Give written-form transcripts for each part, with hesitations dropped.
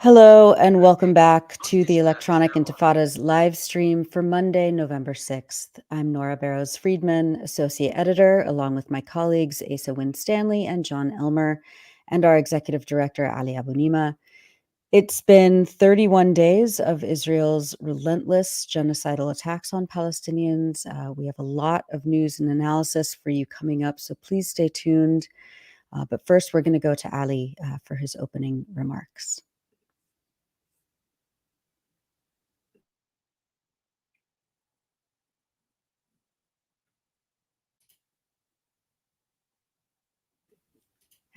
Hello, and welcome back to the Electronic Intifada's live stream for Monday, November 6th. I'm Nora Barrows-Friedman, Associate Editor, along with my colleagues Asa Winstanley and John Elmer, and our Executive Director, Ali Abunimah. It's been 31 days of Israel's relentless genocidal attacks on Palestinians. We have a lot of news and analysis for you coming up, so please stay tuned. But first, we're going to go to Ali for his opening remarks.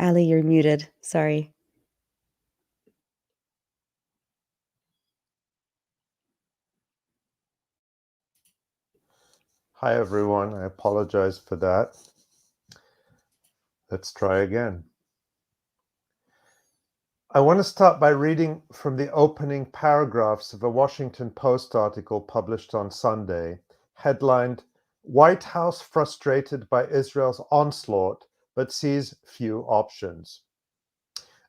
Ali, you're muted. Sorry. Hi, everyone. I apologize for that. Let's try again. I want to start by reading from the opening paragraphs of a Washington Post article published on Sunday, headlined, "White House Frustrated by Israel's Onslaught, but Sees Few Options."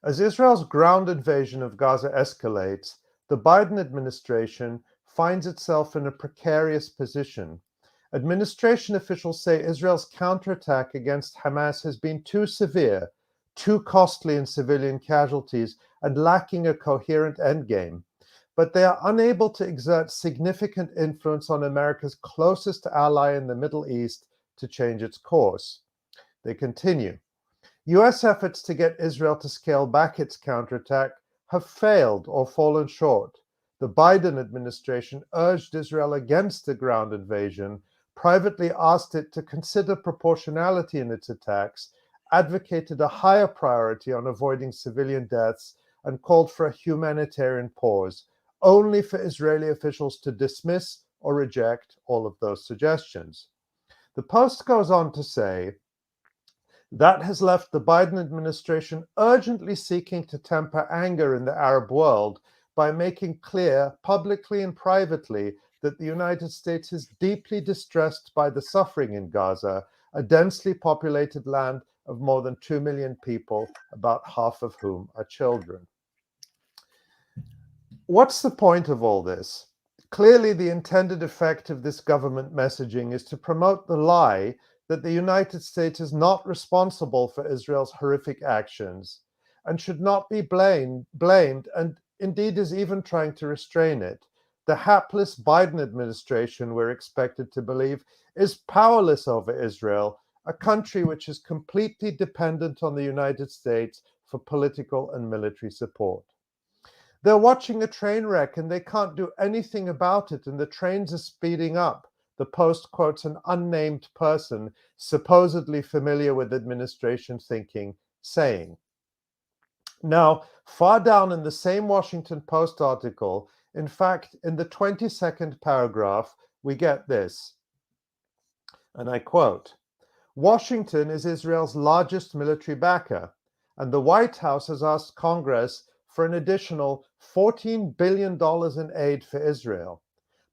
As Israel's ground invasion of Gaza escalates, the Biden administration finds itself in a precarious position. Administration officials say Israel's counterattack against Hamas has been too severe, too costly in civilian casualties, and lacking a coherent endgame. But they are unable to exert significant influence on America's closest ally in the Middle East to change its course. They continue. US efforts to get Israel to scale back its counterattack have failed or fallen short. The Biden administration urged Israel against the ground invasion, privately asked it to consider proportionality in its attacks, advocated a higher priority on avoiding civilian deaths, and called for a humanitarian pause, only for Israeli officials to dismiss or reject all of those suggestions. The Post goes on to say, that has left the Biden administration urgently seeking to temper anger in the Arab world by making clear, publicly and privately, that the United States is deeply distressed by the suffering in Gaza, a densely populated land of more than 2 million people, about half of whom are children. What's the point of all this? Clearly, the intended effect of this government messaging is to promote the lie that the United States is not responsible for Israel's horrific actions and should not be blamed, and indeed is even trying to restrain it. The hapless Biden administration, we're expected to believe, is powerless over Israel, a country which is completely dependent on the United States for political and military support. They're watching a train wreck and they can't do anything about it, and the trains are speeding up. The Post quotes an unnamed person, supposedly familiar with administration thinking, saying. Now, far down in the same Washington Post article, in fact, in the 22nd paragraph, we get this, and I quote, "Washington is Israel's largest military backer, and the White House has asked Congress for an additional $14 billion in aid for Israel.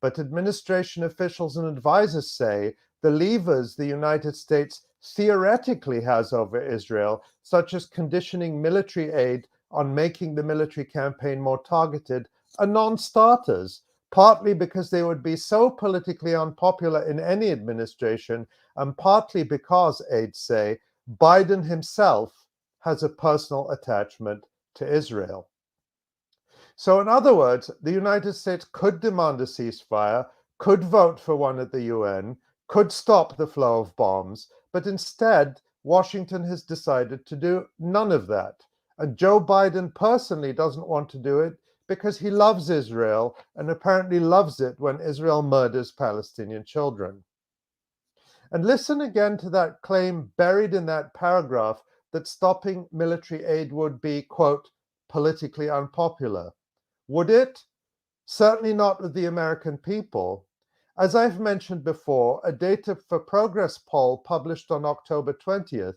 But administration officials and advisors say the levers the United States theoretically has over Israel, such as conditioning military aid on making the military campaign more targeted, are non-starters, partly because they would be so politically unpopular in any administration, and partly because, aides say, Biden himself has a personal attachment to Israel." So in other words, the United States could demand a ceasefire, could vote for one at the UN, could stop the flow of bombs, but instead, Washington has decided to do none of that. And Joe Biden personally doesn't want to do it because he loves Israel and apparently loves it when Israel murders Palestinian children. And listen again to that claim buried in that paragraph that stopping military aid would be, quote, politically unpopular. Would it? Certainly not with the American people. As I've mentioned before, a Data for Progress poll published on October 20th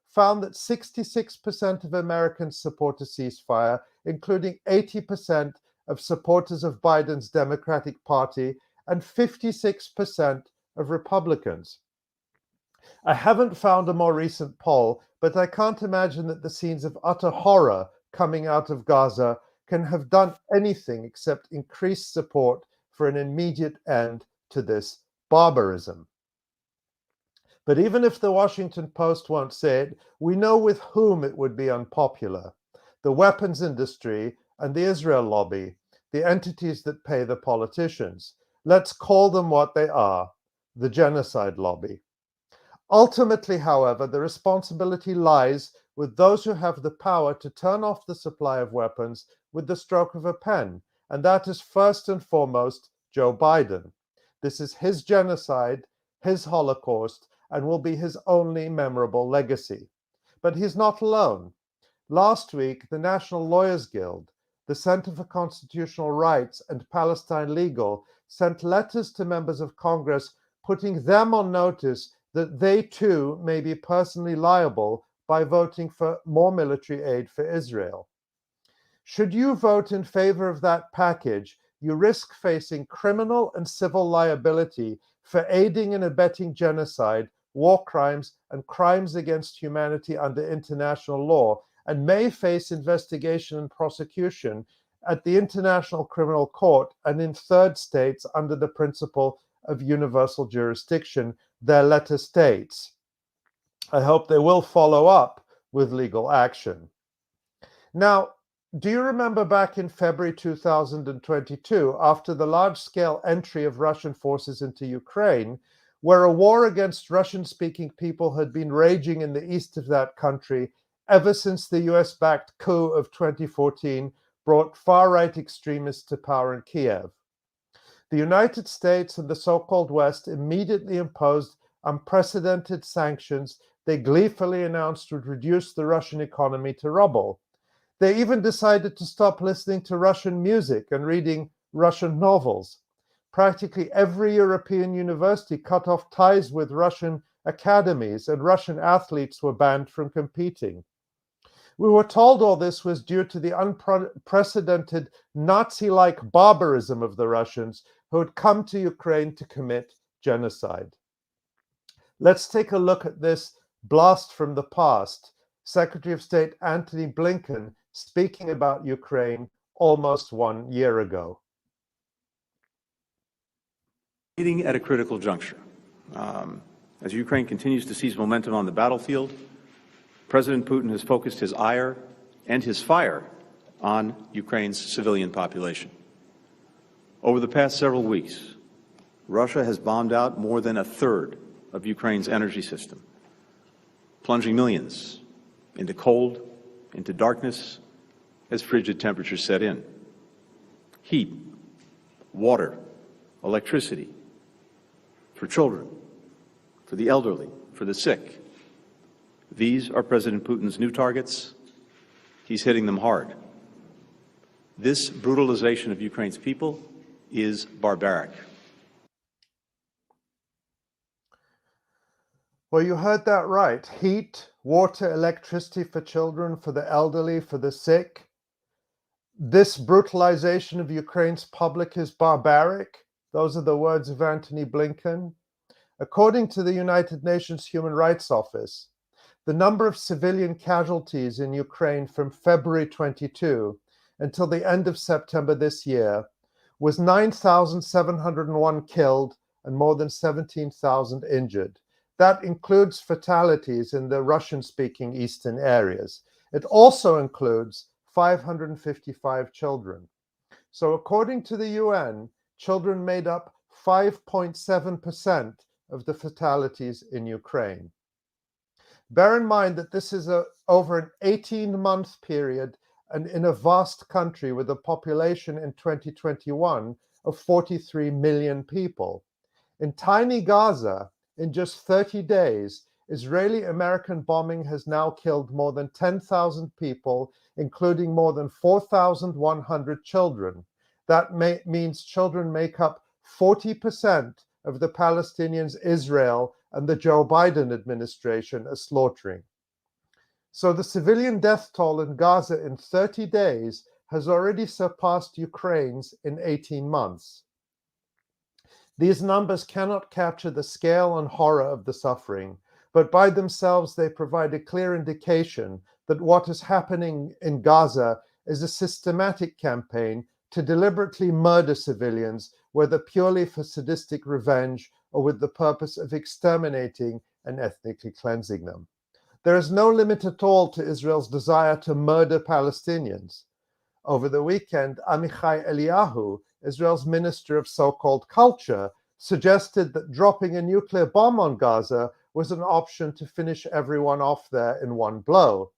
found that 66% of Americans support a ceasefire, including 80% of supporters of Biden's Democratic Party and 56% of Republicans. I haven't found a more recent poll, but I can't imagine that the scenes of utter horror coming out of Gaza can have done anything except increase support for an immediate end to this barbarism. But even if the Washington Post won't say it, we know with whom it would be unpopular: the weapons industry and the Israel lobby, the entities that pay the politicians. Let's call them what they are: the genocide lobby. Ultimately, however, the responsibility lies with those who have the power to turn off the supply of weapons with the stroke of a pen, and that is first and foremost Joe Biden. This is his genocide, his Holocaust, and will be his only memorable legacy. But he's not alone. Last week, the National Lawyers Guild, the Center for Constitutional Rights, and Palestine Legal sent letters to members of Congress putting them on notice that they too may be personally liable by voting for more military aid for Israel. Should you vote in favor of that package, you risk facing criminal and civil liability for aiding and abetting genocide, war crimes, and crimes against humanity under international law, and may face investigation and prosecution at the International Criminal Court and in third states under the principle of universal jurisdiction, their letter states. I hope they will follow up with legal action. Now, do you remember back in February 2022, after the large-scale entry of Russian forces into Ukraine, where a war against Russian-speaking people had been raging in the east of that country ever since the US-backed coup of 2014 brought far-right extremists to power in Kiev? The United States and the so-called West immediately imposed unprecedented sanctions they gleefully announced would reduce the Russian economy to rubble. They even decided to stop listening to Russian music and reading Russian novels. Practically every European university cut off ties with Russian academies, and Russian athletes were banned from competing. We were told all this was due to the unprecedented Nazi-like barbarism of the Russians who had come to Ukraine to commit genocide. Let's take a look at this blast from the past. Secretary of State Antony Blinken speaking about Ukraine almost 1 year ago. Meeting at a critical juncture. As Ukraine continues to seize momentum on the battlefield, President Putin has focused his ire and his fire on Ukraine's civilian population. Over the past several weeks, Russia has bombed out more than a third of Ukraine's energy system, plunging millions into cold, into darkness, as frigid temperatures set in. Heat, water, electricity, for children, for the elderly, for the sick. These are President Putin's new targets. He's hitting them hard. This brutalization of Ukraine's people is barbaric. Well, you heard that right. Heat, water, electricity for children, for the elderly, for the sick. This brutalization of Ukraine's public is barbaric. Those are the words of Antony Blinken. According to the United Nations Human Rights Office, the number of civilian casualties in Ukraine from February 22 until the end of September this year was 9,701 killed and more than 17,000 injured. That includes fatalities in the Russian-speaking eastern areas. It also includes 555 children. So according to the UN, children made up 5.7% of the fatalities in Ukraine. Bear in mind that this is over an 18-month period and in a vast country with a population in 2021 of 43 million people. In tiny Gaza, in just 30 days, Israeli-American bombing has now killed more than 10,000 people, including more than 4,100 children. That means children make up 40% of the Palestinians Israel and the Joe Biden administration are slaughtering. So the civilian death toll in Gaza in 30 days has already surpassed Ukraine's in 18 months. These numbers cannot capture the scale and horror of the suffering, but by themselves they provide a clear indication that what is happening in Gaza is a systematic campaign to deliberately murder civilians, whether purely for sadistic revenge or with the purpose of exterminating and ethnically cleansing them. There is no limit at all to Israel's desire to murder Palestinians. Over the weekend, Amichai Eliyahu, Israel's minister of so-called culture, suggested that dropping a nuclear bomb on Gaza was an option to finish everyone off there in one blow.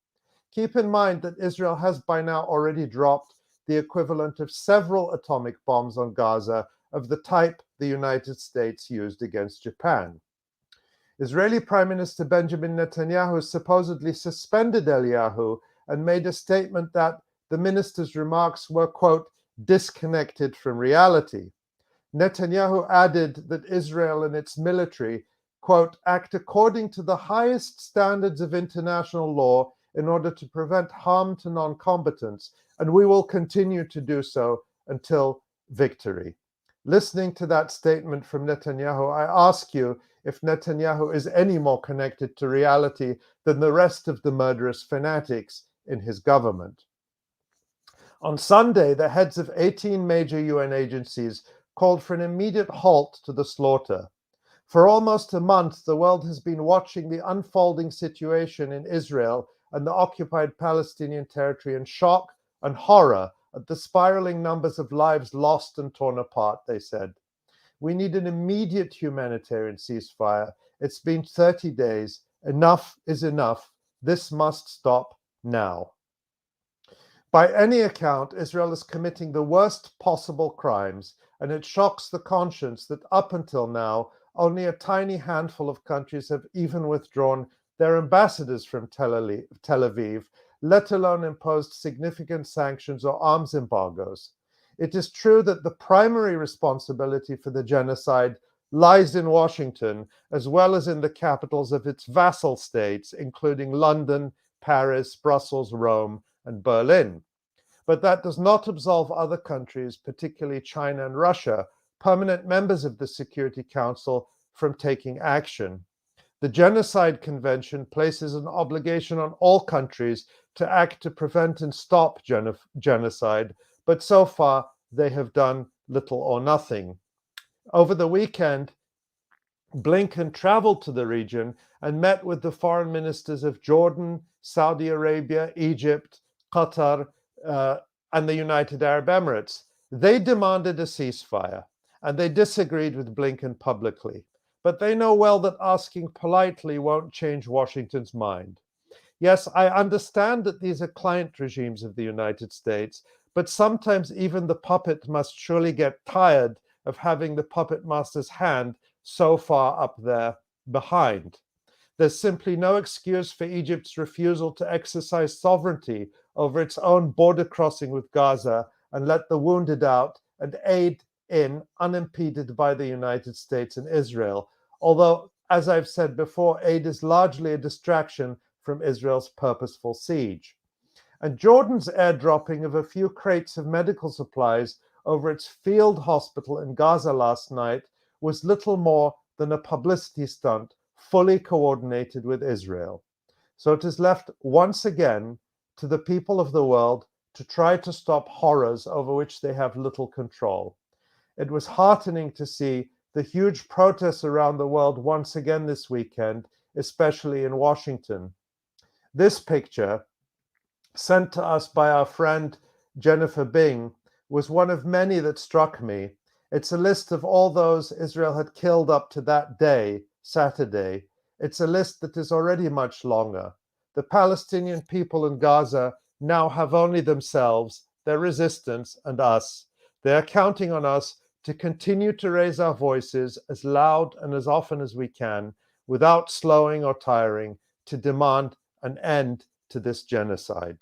Keep in mind that Israel has by now already dropped the equivalent of several atomic bombs on Gaza of the type the United States used against Japan. Israeli Prime Minister Benjamin Netanyahu supposedly suspended Eliyahu and made a statement that the minister's remarks were, quote, disconnected from reality. Netanyahu added that Israel and its military, quote, act according to the highest standards of international law in order to prevent harm to non-combatants, and we will continue to do so until victory. Listening to that statement from Netanyahu, I ask you if Netanyahu is any more connected to reality than the rest of the murderous fanatics in his government. On Sunday, the heads of 18 major UN agencies called for an immediate halt to the slaughter. For almost a month, the world has been watching the unfolding situation in Israel and the occupied Palestinian territory in shock and horror at the spiraling numbers of lives lost and torn apart, they said. We need an immediate humanitarian ceasefire. It's been 30 days. Enough is enough. This must stop now. By any account, Israel is committing the worst possible crimes, and it shocks the conscience that up until now, only a tiny handful of countries have even withdrawn their ambassadors from Tel Aviv, let alone imposed significant sanctions or arms embargoes. It is true that the primary responsibility for the genocide lies in Washington, as well as in the capitals of its vassal states, including London, Paris, Brussels, Rome, and Berlin. But that does not absolve other countries, particularly China and Russia, permanent members of the Security Council, from taking action. The Genocide Convention places an obligation on all countries to act to prevent and stop genocide, but so far they have done little or nothing. Over the weekend, Blinken traveled to the region and met with the foreign ministers of Jordan, Saudi Arabia, Egypt, Qatar, and the United Arab Emirates. They demanded a ceasefire, and they disagreed with Blinken publicly. But they know well that asking politely won't change Washington's mind. Yes, I understand that these are client regimes of the United States, but sometimes even the puppet must surely get tired of having the puppet master's hand so far up there behind. There's simply no excuse for Egypt's refusal to exercise sovereignty over its own border crossing with Gaza and let the wounded out and aid in unimpeded by the United States and Israel. Although, as I've said before, aid is largely a distraction from Israel's purposeful siege. And Jordan's airdropping of a few crates of medical supplies over its field hospital in Gaza last night was little more than a publicity stunt fully coordinated with Israel. So it is left once again to the people of the world to try to stop horrors over which they have little control. It was heartening to see the huge protests around the world once again this weekend, especially in Washington. This picture, sent to us by our friend Jennifer Bing, was one of many that struck me. It's a list of all those Israel had killed up to that day, Saturday. It's a list that is already much longer. The Palestinian people in Gaza now have only themselves, their resistance, and us. They are counting on us to continue to raise our voices as loud and as often as we can, without slowing or tiring, to demand an end to this genocide.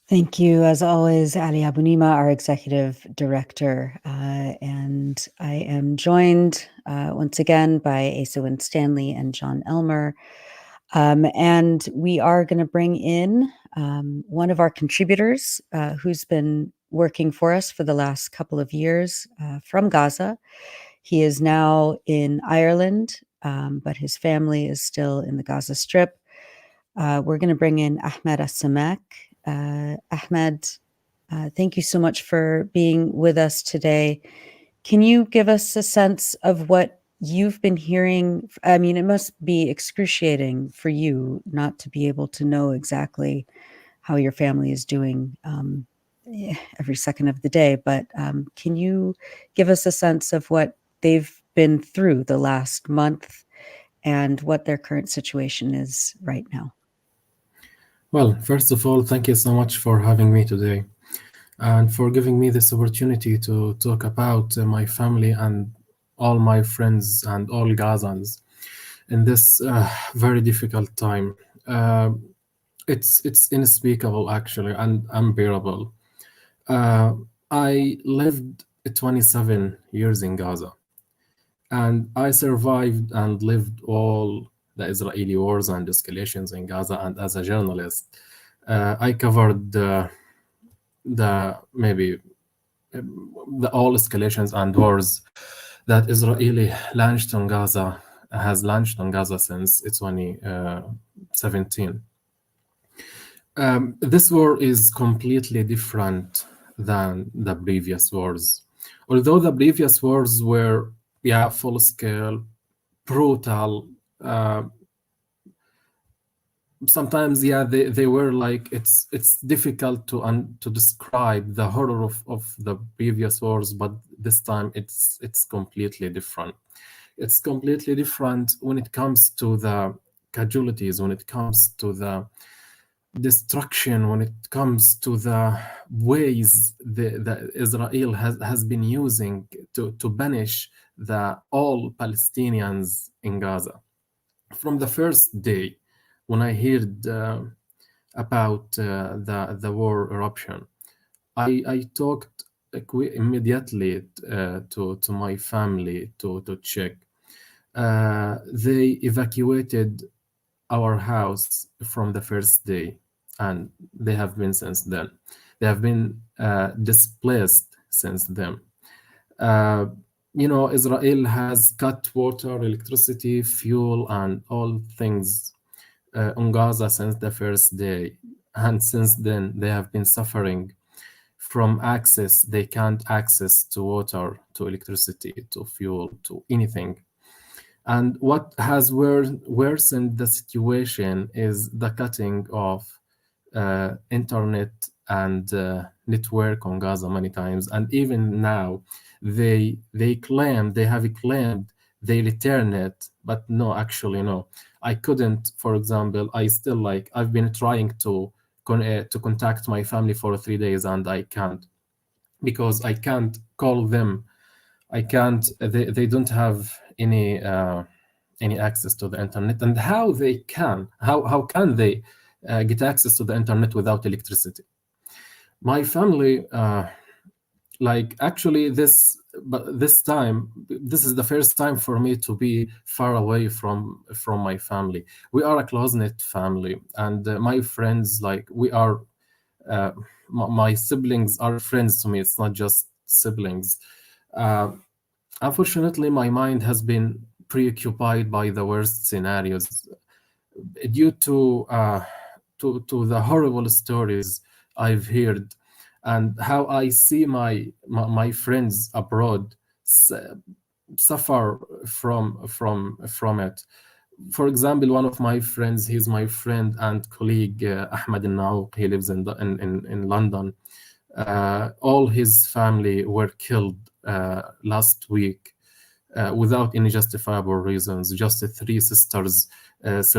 Thank you, as always, Ali Abunimah, our executive director. And I am joined once again by Asa Winstanley and John Elmer. And we are going to bring in one of our contributors who's been working for us for the last couple of years from Gaza. He is now in Ireland, but his family is still in the Gaza Strip. We're going to bring in Ahmed Assamak. Ahmed, thank you so much for being with us today. Can you give us a sense of what you've been hearing? I mean, it must be excruciating for you not to be able to know exactly how your family is doing every second of the day. But can you give us a sense of what they've been through the last month and what their current situation is right now? Well, first of all, thank you so much for having me today and for giving me this opportunity to talk about my family and all my friends and all Gazans in this very difficult time. It's unspeakable actually and unbearable. I lived 27 years in Gaza, and I survived and lived all the Israeli wars and escalations in Gaza. And as a journalist, I covered the maybe the all escalations and wars that Israeli launched on Gaza has launched on Gaza since 2017. This war is completely different than the previous wars. Although the previous wars were, full scale, brutal, sometimes they were like it's difficult to describe the horror of the previous wars, but this time it's completely different. It's completely different when it comes to the casualties, when it comes to the destruction, when it comes to the ways the Israel has been using to punish all Palestinians in Gaza. From the first day when I heard about the war eruption, I talked immediately to my family to check. They evacuated our house from the first day, and they have been since then. They have been displaced since then. Israel has cut water, electricity, fuel, and all things on Gaza since the first day. And since then, they have been suffering from access. They can't access to water, to electricity, to fuel, to anything. And what has worsened the situation is the cutting of internet and network on Gaza many times. And even now, they have claimed they return it, but no, actually no. I couldn't. For example, I've been trying to contact my family for 3 days, and I can't, because I can't call them. I can't. They don't have any access to the internet. And how can they get access to the internet without electricity? My family, actually, this is the first time for me to be far away from my family. We are a close-knit family, and my friends, we are, my siblings are friends to me. It's not just siblings. Unfortunately, my mind has been preoccupied by the worst scenarios due to the horrible stories I've heard, and how I see my friends abroad suffer from it. For example, one of my friends, he's my friend and colleague, Ahmed 𝐤𝐿 he lives in London. All his family were killed last week without any justifiable reasons. Just three sisters his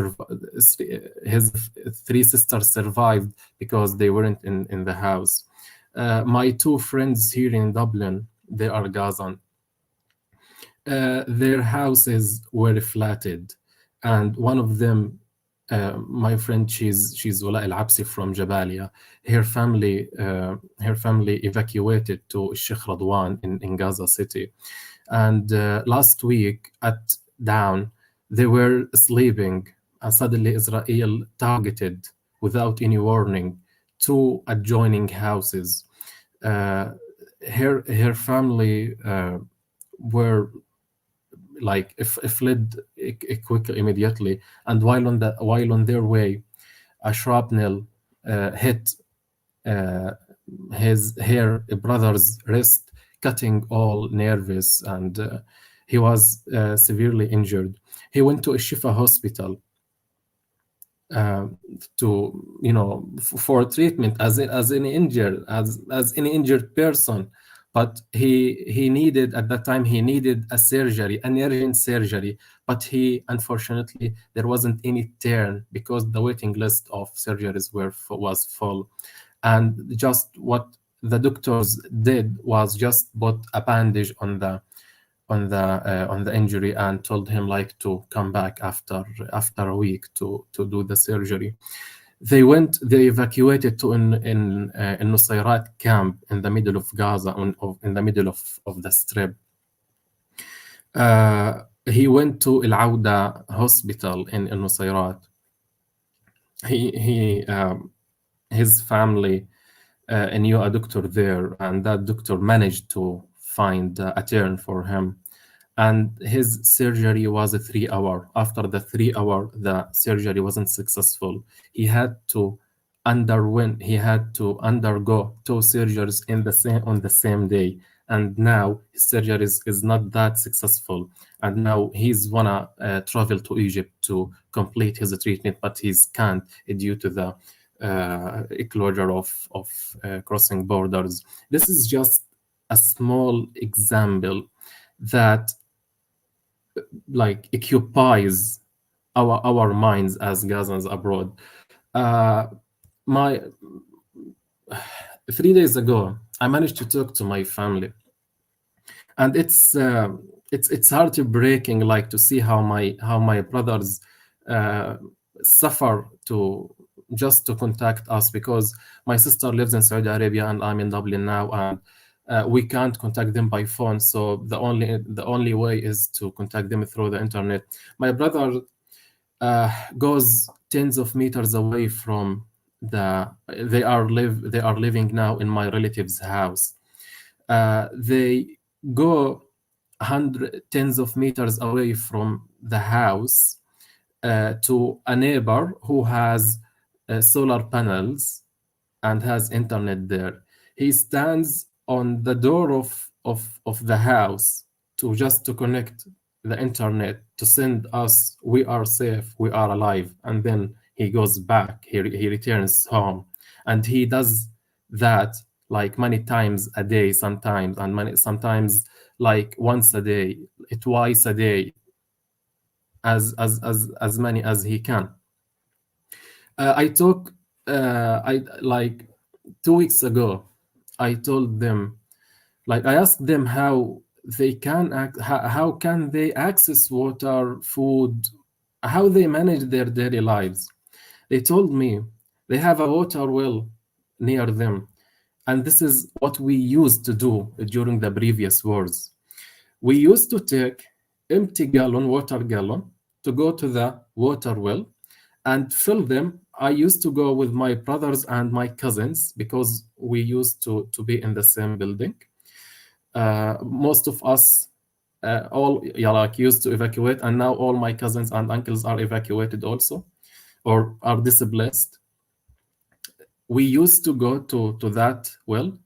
three sisters survived because they weren't in the house. My two friends here in Dublin, they are Gazan. Their houses were flooded, and one of them, my friend, she's 𝐓𝐡𝐞 𝐄𝐥𝐞𝐜 from Jabalia. Her family evacuated to 𝐓𝐡𝐞 𝐄𝐥𝐞𝐜 in Gaza City, and last week at dawn they were sleeping, and suddenly Israel targeted without any warning two adjoining houses. Her family were fled quickly, immediately, and while on their way, a shrapnel hit her brother's wrist, cutting all nerves, and he was severely injured. He went to Shifa hospital to, for treatment as any injured person, but he needed, at that time, he needed a surgery, an urgent surgery, but unfortunately there wasn't any turn because the waiting list of surgeries was full. And just what the doctors did was just put a bandage on the injury and told him like to come back after a week to do the surgery. They evacuated to in Nusayrat camp in the middle of Gaza, in the middle of the strip. He went to Al-Aqsa hospital in Nusayrat. His family knew a doctor there, and that doctor managed to find a turn for him. And his surgery was a 3-hour. After the 3-hour, the surgery wasn't successful. He had to undergo 2 surgeries on the same day. And now his surgery is not that successful. And now he's wanna travel to Egypt to complete his treatment, but he can't due to the closure of crossing borders. This is just a small example that like occupies our minds as Gazans abroad. 3 days ago, I managed to talk to my family, and it's heartbreaking, like to see how my brothers suffer to contact us, because my sister lives in Saudi Arabia and I'm in Dublin now, and we can't contact them by phone. So the only way is to contact them through the internet. My brother goes tens of meters away from they are living now in my relative's house. They go tens of meters away from the house to a neighbor who has solar panels and has internet there. He stands on the door of the house to connect the internet, to send us, we are safe, we are alive, and then he goes back, he returns home. And he does that like many times a day sometimes, and sometimes like once a day, twice a day, as many as he can. I like 2 weeks ago, I told them, like I asked them how they can how can they access water, food, how they manage their daily lives. They told me they have a water well near them, and this is what we used to do during the previous wars. We used to take empty water gallon to go to the water well and fill them. I used to go with my brothers and my cousins because we used to be in the same building. Most of us all used to evacuate, and now all my cousins and uncles are evacuated also, or are displaced. We used to go to that well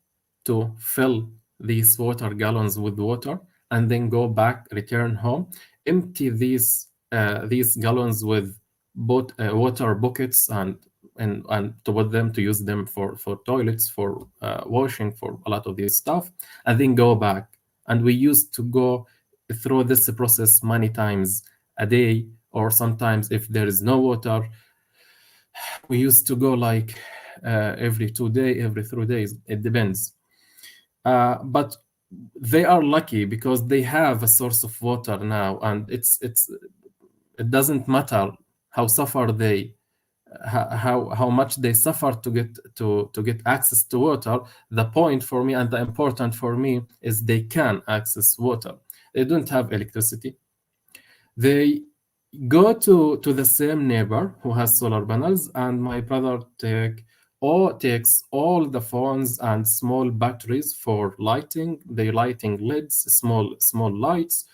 to fill these water gallons with water, and then go back, return home, empty these gallons with both water buckets, and to put them to use them for toilets, for washing, for a lot of this stuff, and then go back. And we used to go through this process many times a day, or sometimes if there is no water, we used to go like every 2 days, every 3 days, it depends. But they are lucky because they have a source of water now, and it doesn't matter how much they suffer to get access to water. The point for me, and the important for me, is they can access water. They don't have electricity. They go to the same neighbor who has solar panels, and my brother takes all the phones and small batteries for lighting. They lighting lids, small lights.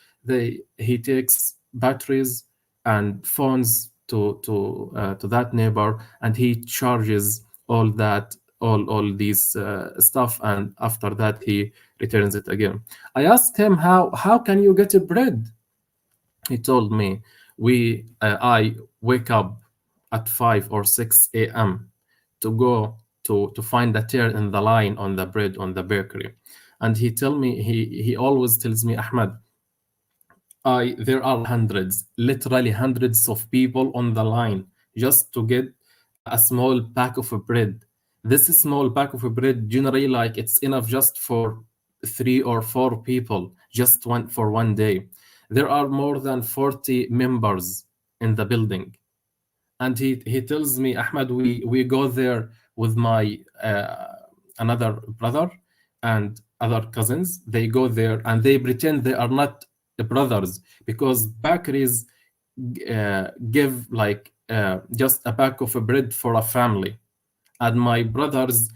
He takes batteries and phones to that neighbor, and he charges all these stuff, and after that he returns it again. I asked him, how can you get a bread? He told me, I wake up at 5 or 6 a.m. to go to find a tear in the line on the bread on the bakery. And he always tells me, Ahmed, there are literally hundreds of people on the line just to get a small pack of bread. This small pack of bread, generally, like, it's enough just for 3 or 4 people, just for one day. There are more than 40 members in the building. And he tells me, Ahmed, we go there with my another brother and other cousins. They go there and they pretend they are not brothers, because bakeries give like just a pack of bread for a family, and my brothers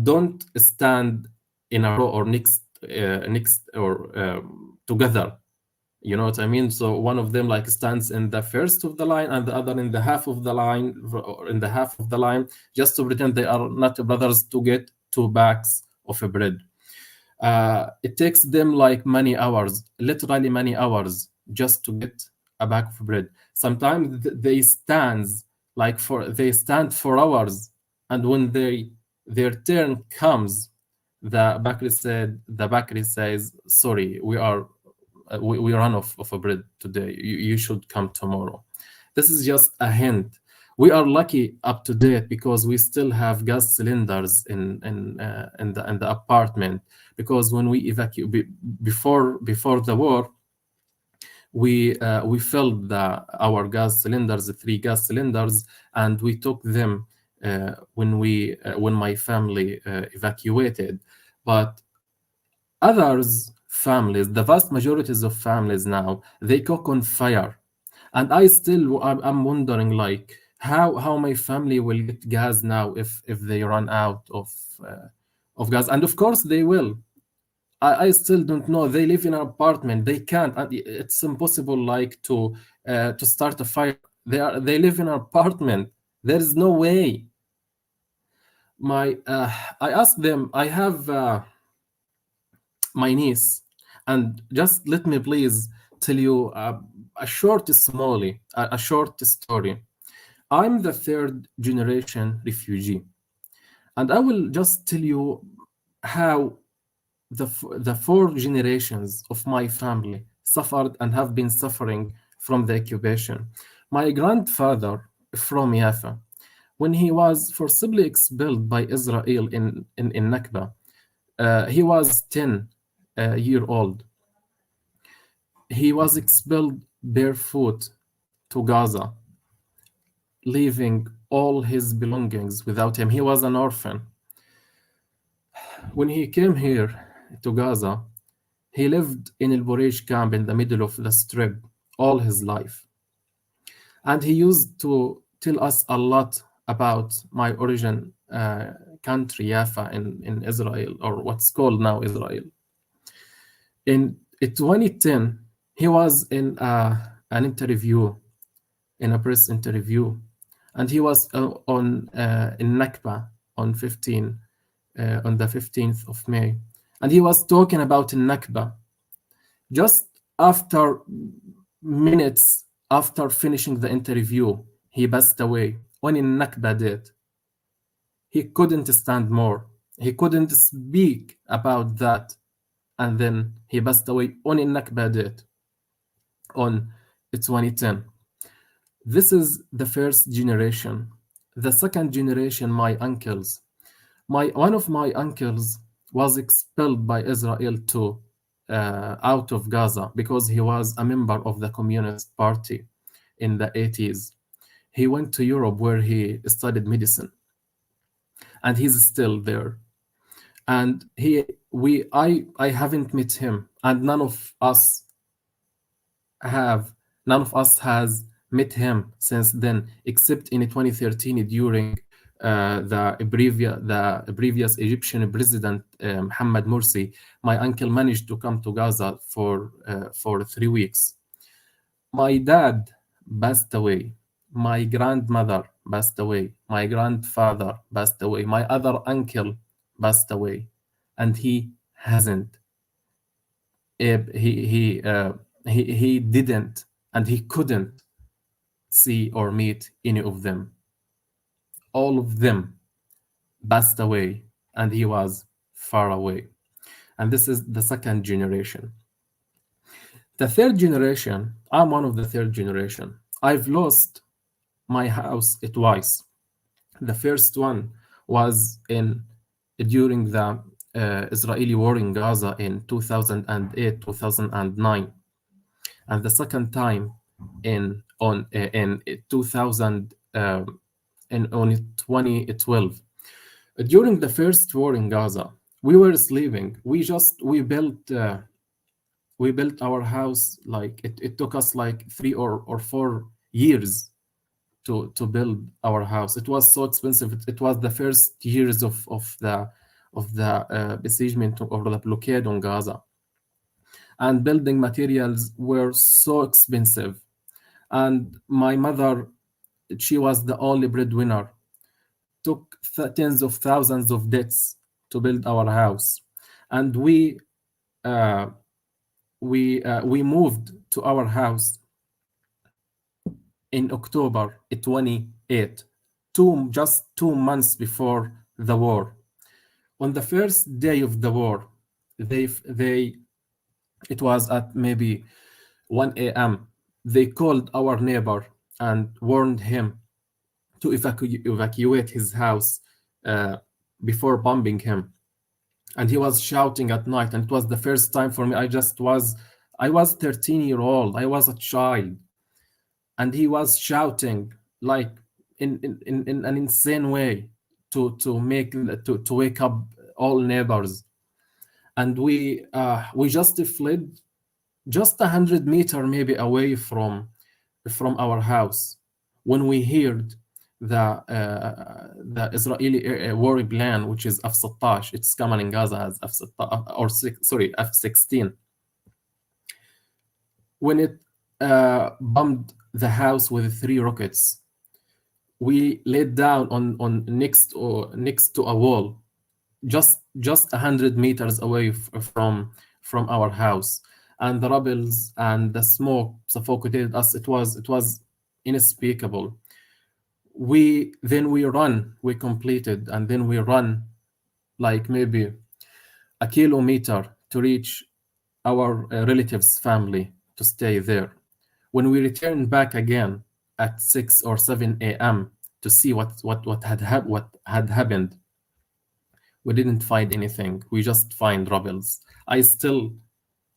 don't stand in a row or next or together. You know what I mean? So one of them like stands in the first of the line and the other in the half of the line, just to pretend they are not brothers, to get 2 bags of bread. It takes them like many hours, literally many hours, just to get a bag of bread. Sometimes they stand for hours, and when their turn comes, the bakery says, sorry, we run off of bread today. You should come tomorrow. This is just a hint. We are lucky up to date because we still have gas cylinders in the apartment, because when we evacuate before the war, we filled our gas cylinders, the 3 gas cylinders, and we took them when my family evacuated. But others families, the vast majorities of families now, they cook on fire. And I'm wondering, like, how my family will get gas now if they run out of gas. And of course they will. I still don't know. They live in an apartment. They can't. It's impossible, like, to start a fire. They live in an apartment. There is no way. I asked them. I have my niece, and just let me please tell you a short story. I'm the 3rd generation refugee, and I will just tell you how the 4 generations of my family suffered and have been suffering from the occupation. My grandfather from Jaffa, when he was forcibly expelled by Israel in Nakba, he was 10 year old. He was expelled barefoot to Gaza, leaving all his belongings without him. He was an orphan. When he came here to Gaza, he lived in Al-Bureij camp in the middle of the strip all his life. And he used to tell us a lot about my origin country, Jaffa, in Israel, or what's called now Israel. In 2010, he was in an interview, in a press interview, and he was in Nakba on the 15th of May. And he was talking about Nakba. Just after minutes after finishing the interview, he passed away on a Nakba date. He couldn't stand more. He couldn't speak about that. And then he passed away on a Nakba date on 2010. This is the 1st generation. The 2nd generation, my uncles. One of my uncles was expelled by Israel out of Gaza because he was a member of the Communist Party in the 80s. He went to Europe where he studied medicine, and he's still there. And I haven't met him, and none of us has met him since then, except in 2013 during the previous Egyptian president Mohammed Morsi. My uncle managed to come to Gaza for 3 weeks. My dad passed away my grandmother passed away, my grandfather passed away, my other uncle passed away, and he hasn't. He didn't, and he couldn't see or meet any of them. All of them passed away, and he was far away. And this is the second generation. The third generation, I'm one of the third generation. I've lost my house twice. The first one was during the Israeli war in Gaza in 2008, 2009, and the second time in 2000 on 2012. During the first war in Gaza, we were sleeping. We built our house, like it took us like 3 or 4 years to build our house. It was so expensive. It was the first years of the besiegement or the blockade on Gaza, and building materials were so expensive. And my mother, she was the only breadwinner, took tens of thousands of debts to build our house, and we moved to our house in October 28, just 2 months before the war. On the first day of the war, it was at maybe 1 a.m. They called our neighbor and warned him to evacuate his house before bombing him. And he was shouting at night, and it was the first time for me. I was 13-year-old. I was a child, and he was shouting like in an insane way to wake up all neighbors. And we just fled just 100 meters maybe away from our house when we heard the Israeli war plan, which is 𝐓𝐡𝐞. It's common in Gaza as F-16. When it bombed the house with 3 rockets, we laid down on next to a wall, just 100 meters away from our house, and the rebels and the smoke suffocated us. It was unspeakable. We completed, and then we run like maybe a kilometer to reach our relatives' family to stay there. When we returned back again at 6 or 7 a.m. to see what had happened, we didn't find anything. We just find rebels. I still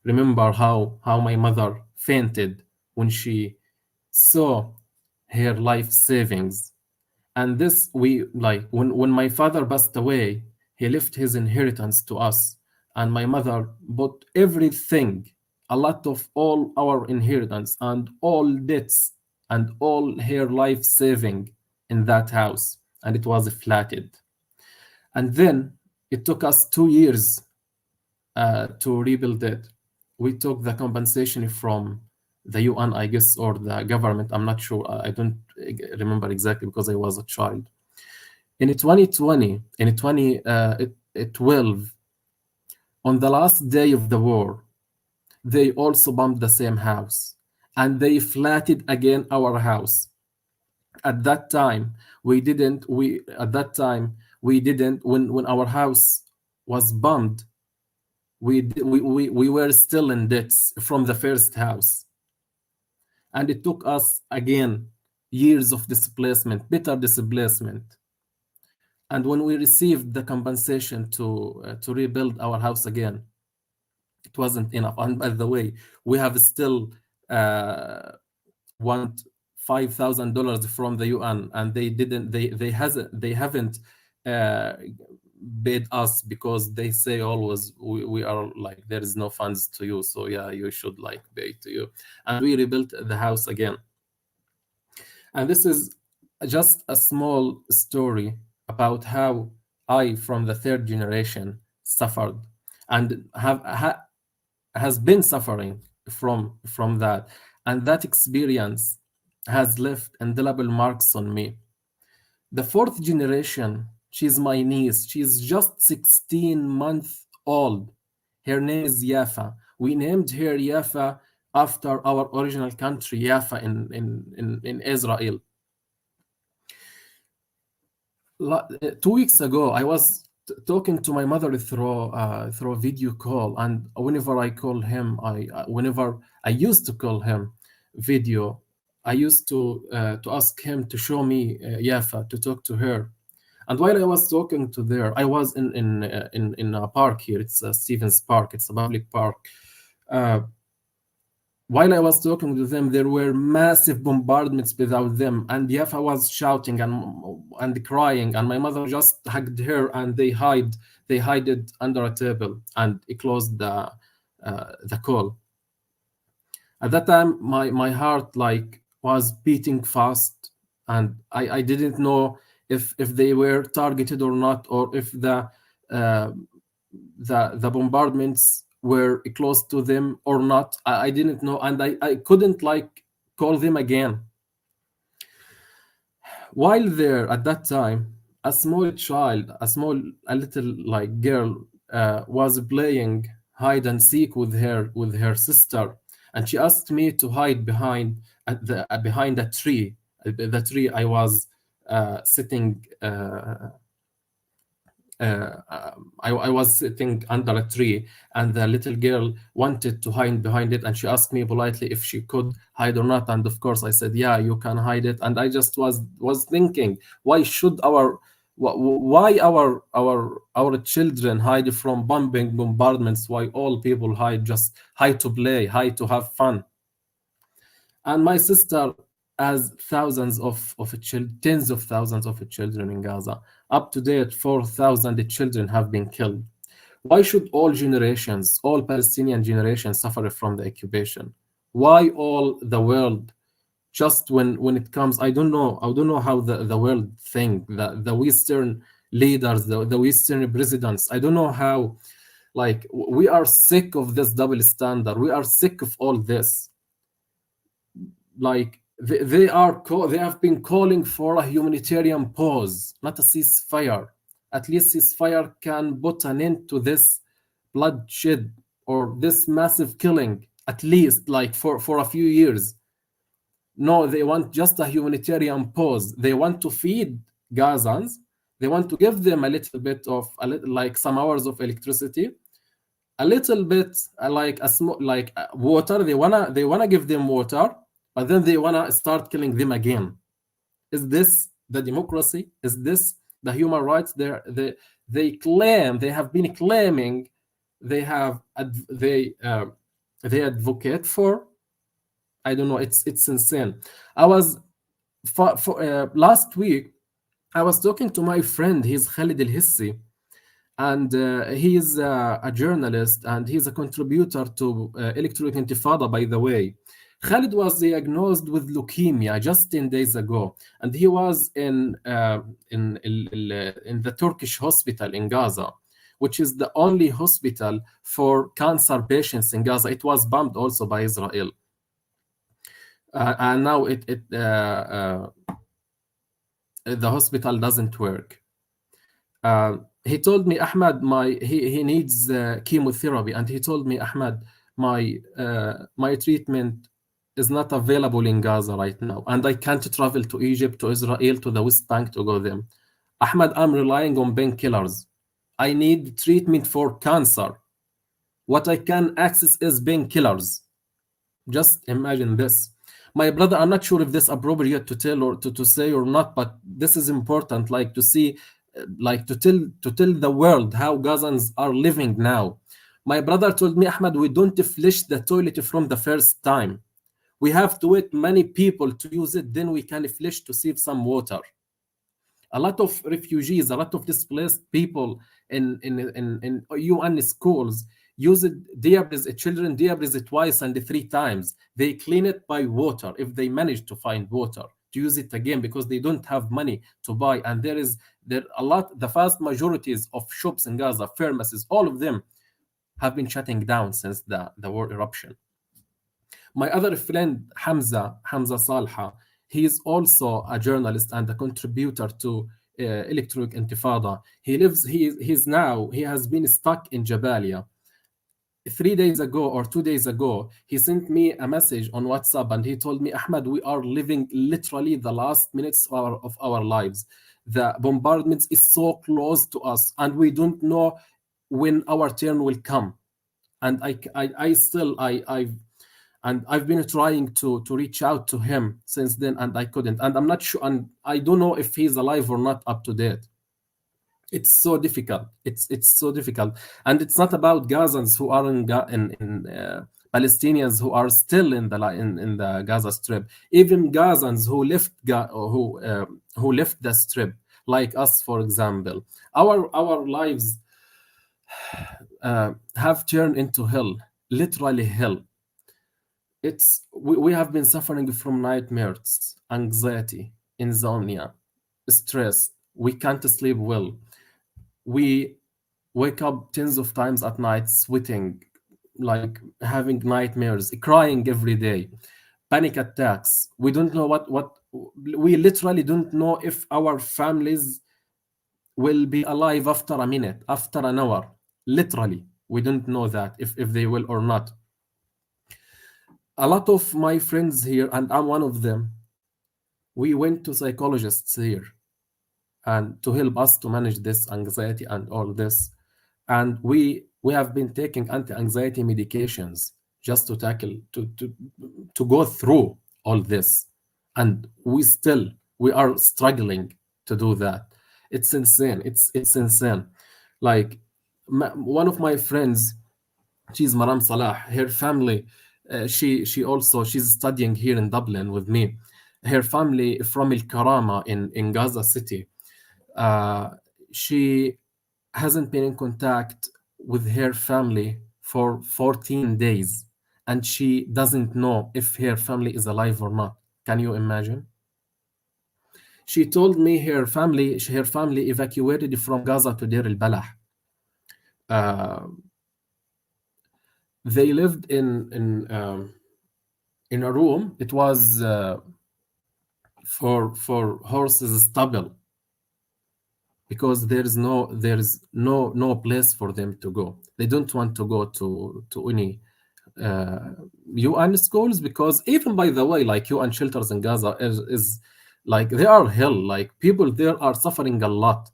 remember how my mother fainted when she saw her life savings. And this, when my father passed away, he left his inheritance to us, and my mother bought everything, a lot of all our inheritance and all debts and all her life saving in that house, and it was flatted. And then it took us 2 years to rebuild it. We took the compensation from the UN, I guess, or the government. I'm not sure. I don't remember exactly because I was a child. In 2012, on the last day of the war, they also bombed the same house, and they flatted again our house. At that time, when our house was bombed, we were still in debts from the first house. And it took us again years of displacement, bitter displacement. And when we received the compensation to rebuild our house again, it wasn't enough. And by the way, we have still want $5,000 from the UN, and they haven't paid us, because they say always we are like, there is no funds to you, so yeah, you should like pay to you. And we rebuilt the house again. And this is just a small story about how I, from the third generation, suffered and has been suffering from that. And that experience has left indelible marks on me. The fourth generation, she's my niece. She's just 16 months old. Her name is Yafa. We named her Yafa after our original country, Yafa in Israel. 2 weeks ago, I was talking to my mother through a video call, and whenever I call him, whenever I used to call him video, I used to ask him to show me Yafa, to talk to her. And while I was talking to her, I was in a park here. It's Stevens Park. It's a public park. While I was talking to them, there were massive bombardments without them, and Yafa was shouting and crying, and my mother just hugged her, and they hid it under a table, and it closed the call. At that time, my heart was beating fast, and I didn't know if they were targeted or not, or if the bombardments were close to them or not. I didn't know, and I couldn't call them again. While there at that time, a small child, a little girl, was playing hide and seek with her sister, and she asked me to hide behind a tree, the tree I was sitting. I was sitting under a tree, and the little girl wanted to hide behind it, and she asked me politely if she could hide or not. And of course I said, yeah, you can hide it. And I just was thinking, why should our children hide from bombardments? Why all people hide? Just hide to play, hide to have fun. And my sister has thousands of children, tens of thousands of children in Gaza. Up to date, 4,000 children have been killed. Why should all generations, all Palestinian generations, suffer from the occupation? Why all the world? Just when it comes, I don't know how the world think, the Western leaders, the Western presidents. I don't know how. We are sick of this double standard. We are sick of all this. They have been calling for a humanitarian pause, not a ceasefire. At least ceasefire can put an end to this bloodshed or this massive killing, at least for a few years. No, they want just a humanitarian pause. They want to feed Gazans. They want to give them a little bit of some hours of electricity, a little bit water. They wanna give them water, but then they want to start killing them again. Is this the democracy? Is this the human rights they claim, they have been claiming they advocate for? I don't know. It's insane. I was last week, I was talking to my friend. He's Khalid El-Hissi, and he is a journalist, and he's a contributor to Electronic Intifada, by the way. Khalid was diagnosed with leukemia just 10 days ago, and he was in the Turkish hospital in Gaza, which is the only hospital for cancer patients in Gaza. It was bombed also by Israel, and now the hospital doesn't work. He told me, Ahmad, he needs chemotherapy, and he told me, Ahmad, my treatment is not available in Gaza right now, and I can't travel to Egypt, to Israel, to the West Bank to go there. Ahmad, I'm relying on painkillers. I need treatment for cancer. What I can access is painkillers. Just imagine this. My brother, I'm not sure if this is appropriate to tell or to say or not, but this is important, to see, to tell the world how Gazans are living now. My brother told me, Ahmad, we don't flush the toilet from the first time. We have to wait many people to use it, then we can flush to save some water. A lot of refugees, a lot of displaced people in UN schools use children diapers twice and 3 times. They clean it by water if they manage to find water to use it again, because they don't have money to buy. And the vast majorities of shops in Gaza, pharmacies, all of them have been shutting down since the war eruption. My other friend, Hamza Salha, He is also a journalist and a contributor to Electronic Intifada. He lives. He has been stuck in Jabalia. 3 days ago or 2 days ago, he sent me a message on WhatsApp and he told me, Ahmed, we are living literally the last minutes of our lives. The bombardments is so close to us and we don't know when our turn will come. And I've been trying to reach out to him since then and I couldn't. And I'm not sure, and I don't know if he's alive or not up to date. It's so difficult. It's so difficult, and it's not about Gazans who are in Palestinians who are still in the Gaza Strip. Even Gazans who who left the Strip, like us, for example, our lives have turned into hell, literally hell. We have been suffering from nightmares, anxiety, insomnia, stress. We can't sleep well. We wake up tens of times at night, sweating, like having nightmares, crying every day, panic attacks. We don't know what we literally don't know if our families will be alive after a minute, after an hour. Literally, we don't know that if they will or not. A lot of my friends here, and I'm one of them, we went to psychologists here and to help us to manage this anxiety and all this. And we have been taking anti-anxiety medications just to tackle, to go through all this. And we are struggling to do that. It's insane. It's insane. Like one of my friends, she's Maram Salah, her family, she's studying here in Dublin with me. Her family from Al-Karama in Gaza City. She hasn't been in contact with her family for 14 days, and she doesn't know if her family is alive or not. Can you imagine? She told me her family evacuated from Gaza to Deir al-Balah. They lived in a room. It was for horses stable, because there's no place for them to go. They don't want to go to any UN schools, because even, by the way, like UN shelters in Gaza is like, they are hell. Like, people there are suffering a lot.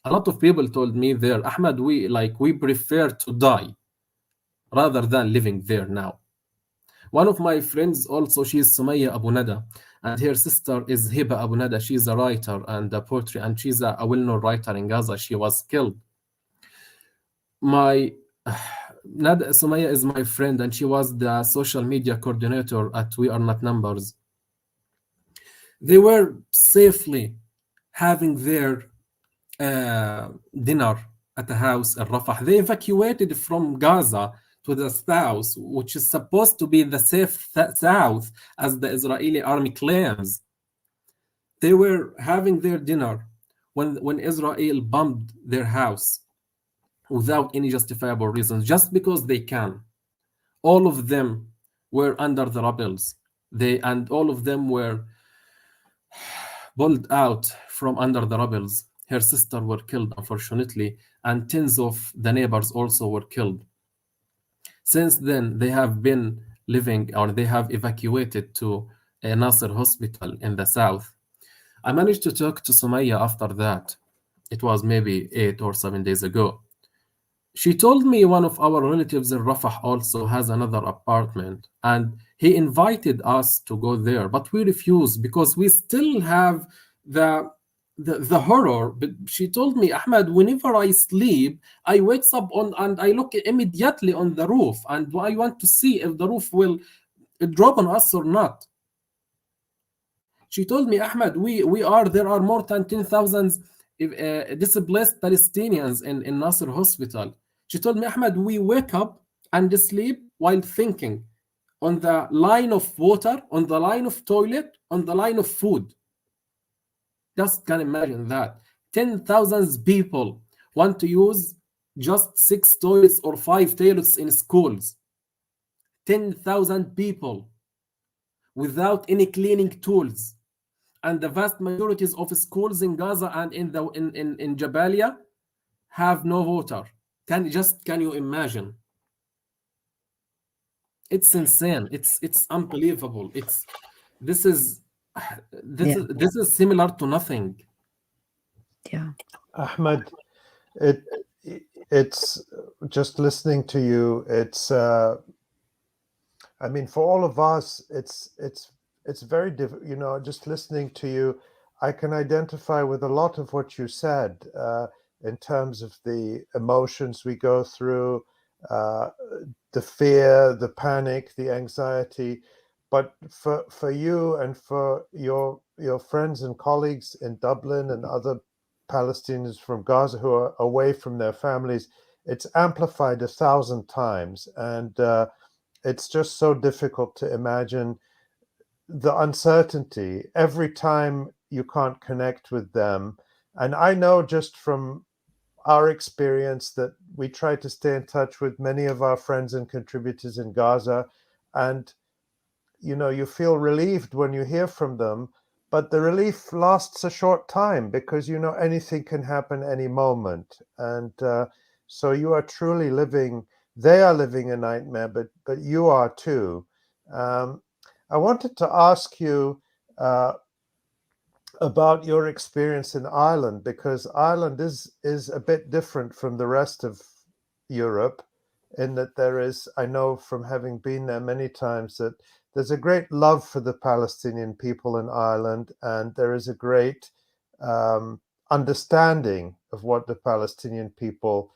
A lot of people told me there, Ahmed, we prefer to die rather than living there now. One of my friends also, she is Sumaya Abu Nada, and her sister is Hiba Abu Nada. She's a writer and a poetry, and she's a well-known writer in Gaza. She was killed. My Nada Sumaya is my friend, and she was the social media coordinator at We Are Not Numbers. They were safely having their dinner at the house in Rafah. They evacuated from Gaza to the south, which is supposed to be the safe south, as the Israeli army claims. They were having their dinner when Israel bombed their house without any justifiable reasons, just because they can. All of them were under the rubbles. And all of them were pulled out from under the rubbles. Her sister were killed, unfortunately, and tens of the neighbors also were killed. Since then, they have been living, or they have evacuated to a Nasser hospital in the south. I managed to talk to Sumaya after that. It was maybe 8 or 7 days ago. She told me one of our relatives in Rafah also has another apartment, and he invited us to go there, but we refused because we still have the horror. But she told me, Ahmed, whenever I sleep, I wake up and I look immediately on the roof, and I want to see if the roof will drop on us or not. She told me, Ahmed, there are more than 10,000 displaced Palestinians in Nasser hospital. She told me, Ahmed, we wake up and sleep while thinking on the line of water, on the line of toilet, on the line of food. Just can imagine that. 10,000 people want to use just 6 toilets or 5 toilets in schools. 10,000 people. without any cleaning tools. And the vast majorities of schools in Gaza and in Jabalia have no water. Can you imagine? It's insane. It's unbelievable. This is Yeah. this is similar to nothing. Yeah. Ahmed, it's just listening to you. It's I mean, for all of us, it's very difficult. You know, just listening to you, I can identify with a lot of what you said in terms of the emotions we go through, the fear, the panic, the anxiety. But for you and for your friends and colleagues in Dublin and other Palestinians from Gaza who are away from their families, it's amplified 1,000 times. And it's just so difficult to imagine the uncertainty every time you can't connect with them. And I know just from our experience that we try to stay in touch with many of our friends and contributors in Gaza. And, you know, you feel relieved when you hear from them, but the relief lasts a short time because, you know, anything can happen any moment. And so you are truly living, they are living a nightmare, but you are too. I wanted to ask you about your experience in Ireland, because Ireland is a bit different from the rest of Europe in that there is, I know from having been there many times, that there's a great love for the Palestinian people in Ireland, and there is a great understanding of what the Palestinian people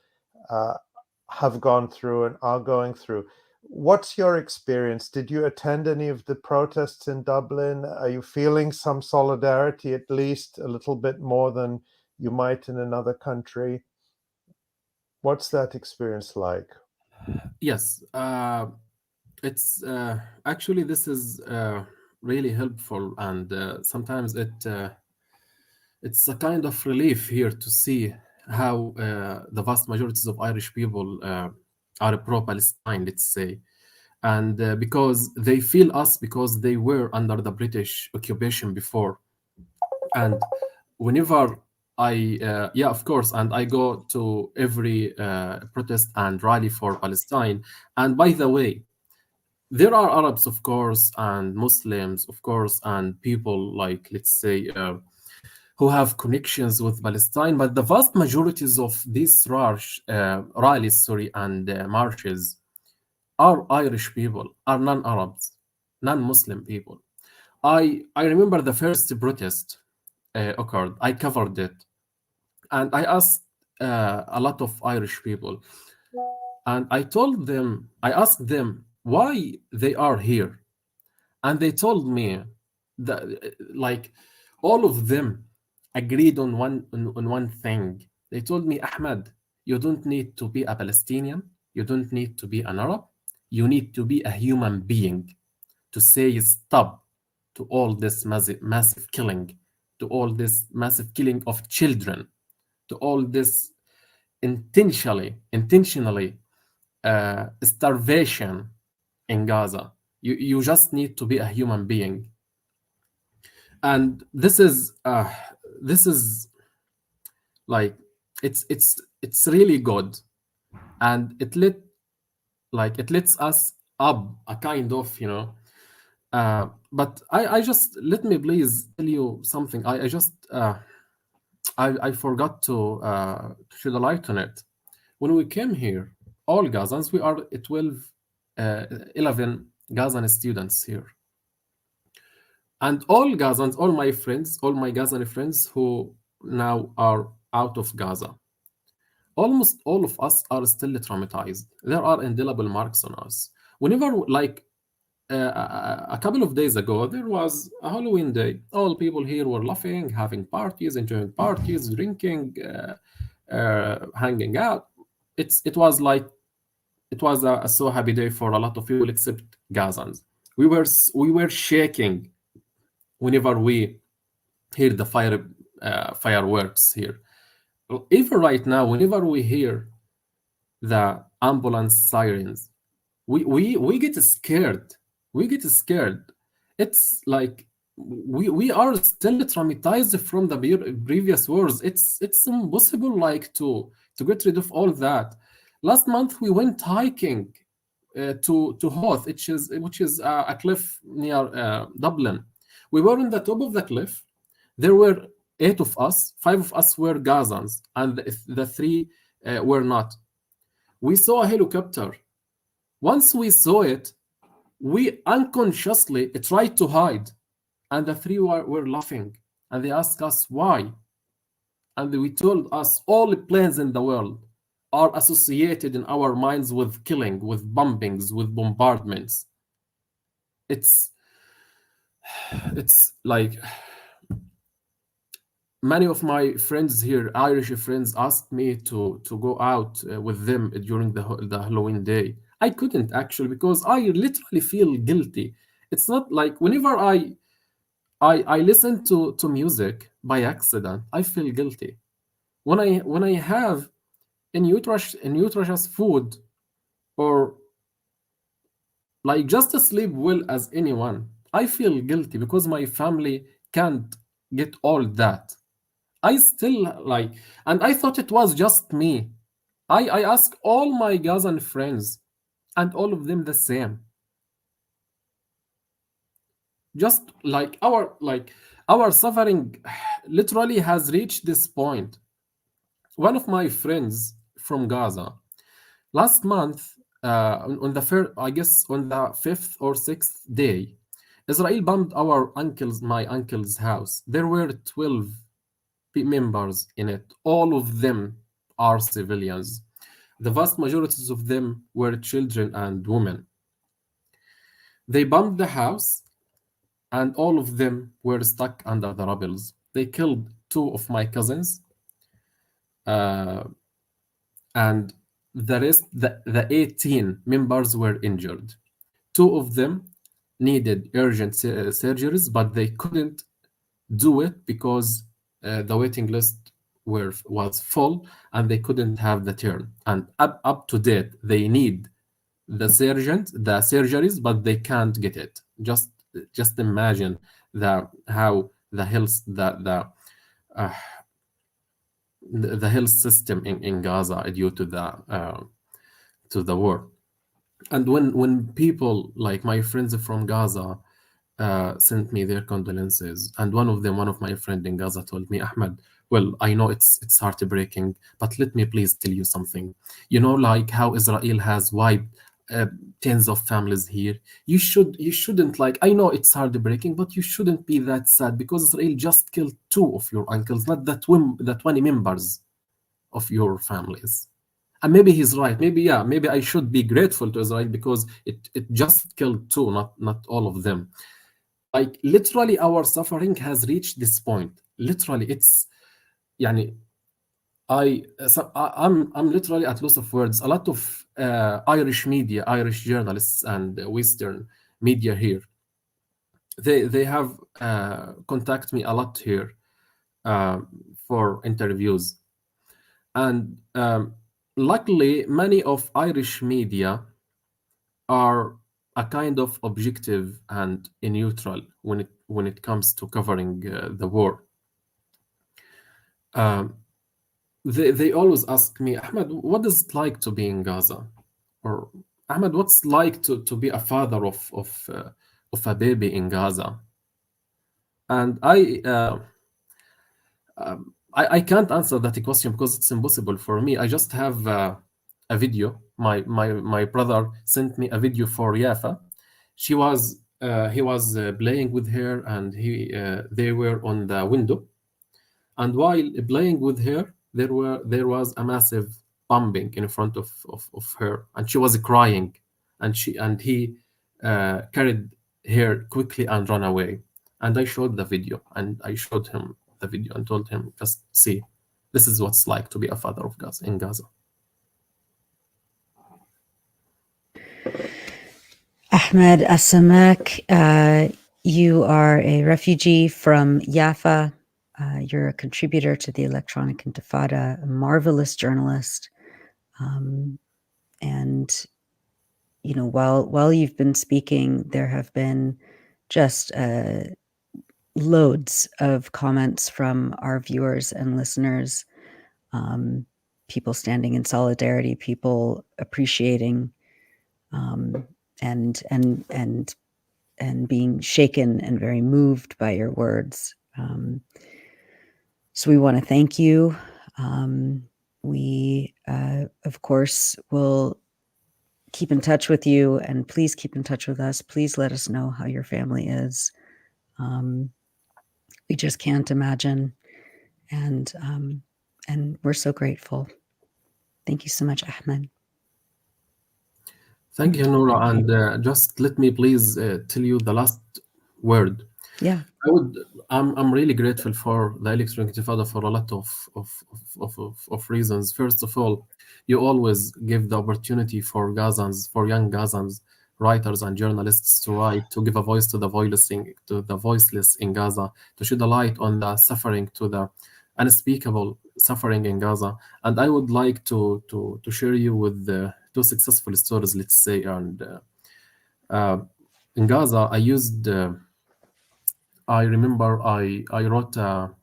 have gone through and are going through. What's your experience? Did you attend any of the protests in Dublin? Are you feeling some solidarity, at least a little bit more than you might in another country? What's that experience like? Yes, it's actually this is really helpful, and sometimes it's a kind of relief here to see how the vast majorities of Irish people are pro-Palestine, let's say, and because they feel us because they were under the British occupation before, and whenever yeah, of course, and I go to every protest and rally for Palestine. And by the way, there are Arabs, of course, and Muslims, of course, and people like, let's say, who have connections with Palestine, but the vast majorities of these rallies, and marches are Irish people, are non-Arabs, non-Muslim people. I remember the first protest occurred. I covered it, and I asked a lot of Irish people, and I asked them why they are here, and they told me that, like, all of them agreed on one thing. They told me, Ahmed, you don't need to be a Palestinian, you don't need to be an Arab, you need to be a human being to say stop to all this massive killing, to all this massive killing of children, to all this intentionally starvation in Gaza. You just need to be a human being, and this is like it's really good, and it lets us up a kind of, but I just, let me please tell you something. I just I forgot to shed a light on it. When we came here, all Gazans, we are 11 Gazan students here. And all Gazans, all my friends, all my Gazan friends who now are out of Gaza, almost all of us are still traumatized. There are indelible marks on us. Whenever, like, a couple of days ago, there was a Halloween day. All people here were laughing, having parties, enjoying parties, drinking, hanging out. It was like, it was a so happy day for a lot of people except Gazans. We were shaking whenever we hear the fireworks here. Even right now, whenever we hear the ambulance sirens, we get scared. We get scared. It's like we are still traumatized from the previous wars. It's impossible like to get rid of all that. Last month we went hiking to Hoth, which is a cliff near Dublin. We were on the top of the cliff. There were 8 of us. 5 of us were Gazans, and the 3 were not. We saw a helicopter. Once we saw it, we unconsciously tried to hide, and the 3 were laughing, and they asked us why. And we told us all the planes in the world are associated in our minds with killing, with bombings, with bombardments. It's like many of my friends here, Irish friends, asked me to go out with them during the Halloween day. I couldn't actually because I literally feel guilty. It's not like whenever I listen to music by accident, I feel guilty. When I have a nutritious food, or like just to sleep well as anyone, I feel guilty because my family can't get all that. I still like, and I thought it was just me. I asked all my Gazan friends, and all of them the same. Just like our suffering literally has reached this point. One of my friends from Gaza last month, on the first, I guess on the 5th or 6th day, Israel bombed my uncle's house. There were 12 members in it. All of them are civilians. The vast majority of them were children and women. They bombed the house, and all of them were stuck under the rubble. They killed 2 of my cousins, and the rest, the 18 members were injured. 2 of them needed urgent surgeries, but they couldn't do it because the waiting list was full, and they couldn't have the turn. And up to date, they need the surgeries, but they can't get it. Just imagine how the health the health system in Gaza due to the war. And when people like my friends from Gaza sent me their condolences, and one of my friend in Gaza told me, Ahmed, well, I know it's heartbreaking, but let me please tell you something. You know, like how Israel has wiped tens of families here. You shouldn't, like, I know it's heartbreaking, but you shouldn't be that sad because Israel just killed 2 of your uncles, not the 20 members of your families. And maybe he's right. Maybe I should be grateful to Israel because it just killed 2, not all of them. Like literally, our suffering has reached this point. Literally, it's يعني I'm literally at loss of words. A lot of Irish media, Irish journalists, and Western media here, they have contacted me a lot here for interviews, and luckily, many of Irish media are a kind of objective and neutral when it comes to covering the war. They always ask me, Ahmed, what is it like to be in Gaza? Or Ahmed, what's like to be a father of a baby in Gaza? And I can't answer that question because it's impossible for me. I just have a video. My brother sent me a video for Yafa. He was playing with her, and they were on the window. And while playing with her, there was a massive bombing in front of her, and she was crying, and he carried her quickly and ran away. And I showed the video, and I showed him the video and told him, just see, this is what's like to be a father of Gaza in Gaza. Ahmed 𝐓𝐡𝐞, you are a refugee from Jaffa. You're a contributor to the Electronic Intifada, a marvelous journalist. And, you know, while you've been speaking, there have been just loads of comments from our viewers and listeners, people standing in solidarity, people appreciating, and being shaken and very moved by your words. So we want to thank you. We, of course, will keep in touch with you, and please keep in touch with us. Please let us know how your family is. We just can't imagine, and we're so grateful. Thank you so much, Ahmed. Thank you, Nora. And just let me please tell you the last word. Yeah. I'm really grateful for the Electronic Intifada for a lot of reasons. First of all, you always give the opportunity for Gazans, for young Gazans, writers and journalists to write, to give a voice to the voiceless in Gaza, to shed a light on the suffering, to the unspeakable suffering in Gaza. And I would like to share you with two successful stories, let's say. And in Gaza, I remember I wrote a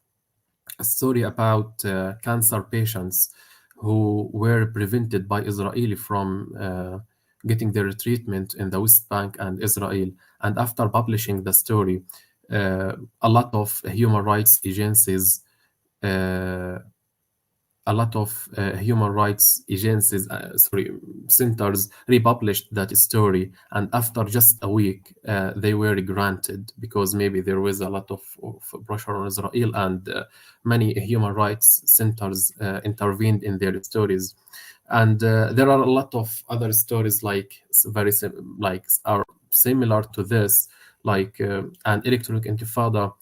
story about cancer patients who were prevented by Israel from getting their treatment in the West Bank and Israel. And after publishing the story, a lot of human rights agencies centers republished that story, and after just a week they were granted, because maybe there was a lot of pressure on Israel, and many human rights centers intervened in their stories. And there are a lot of other stories are similar to this, like an Electronic Intifada